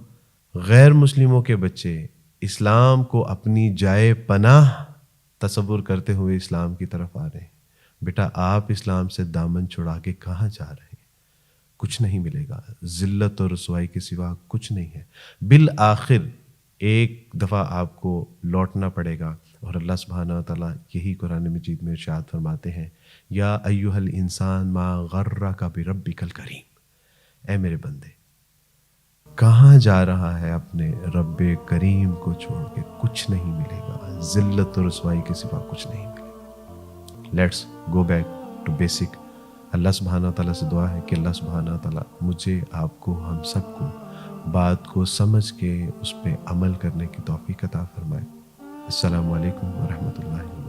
غیر مسلموں کے بچے اسلام کو اپنی جائے پناہ تصور کرتے ہوئے اسلام کی طرف آ رہے ہیں۔ بیٹا، آپ اسلام سے دامن چھڑا کے کہاں جا رہے ہیں؟ کچھ نہیں ملے گا، ذلت اور رسوائی کے سوا کچھ نہیں ہے۔ بالآخر ایک دفعہ آپ کو لوٹنا پڑے گا، اور اللہ سبحانہ و تعالیٰ یہی قرآن مجید میں ارشاد فرماتے ہیں، یا ایھا الانسان ما غرک بربک الکریم، اے میرے بندے، کہاں جا رہا ہے اپنے رب کریم کو چھوڑ کے؟ کچھ نہیں ملے گا، ذلت اور رسوائی کے سوا کچھ نہیں ملے گا۔ Let's go back to basic, اللہ سبحانہ تعالیٰ سے دعا ہے کہ اللہ سبحانہ تعالیٰ مجھے، آپ کو، ہم سب کو بات کو سمجھ کے اس پہ عمل کرنے کی توفیق عطا فرمائے۔ السلام علیکم ورحمۃ اللہ۔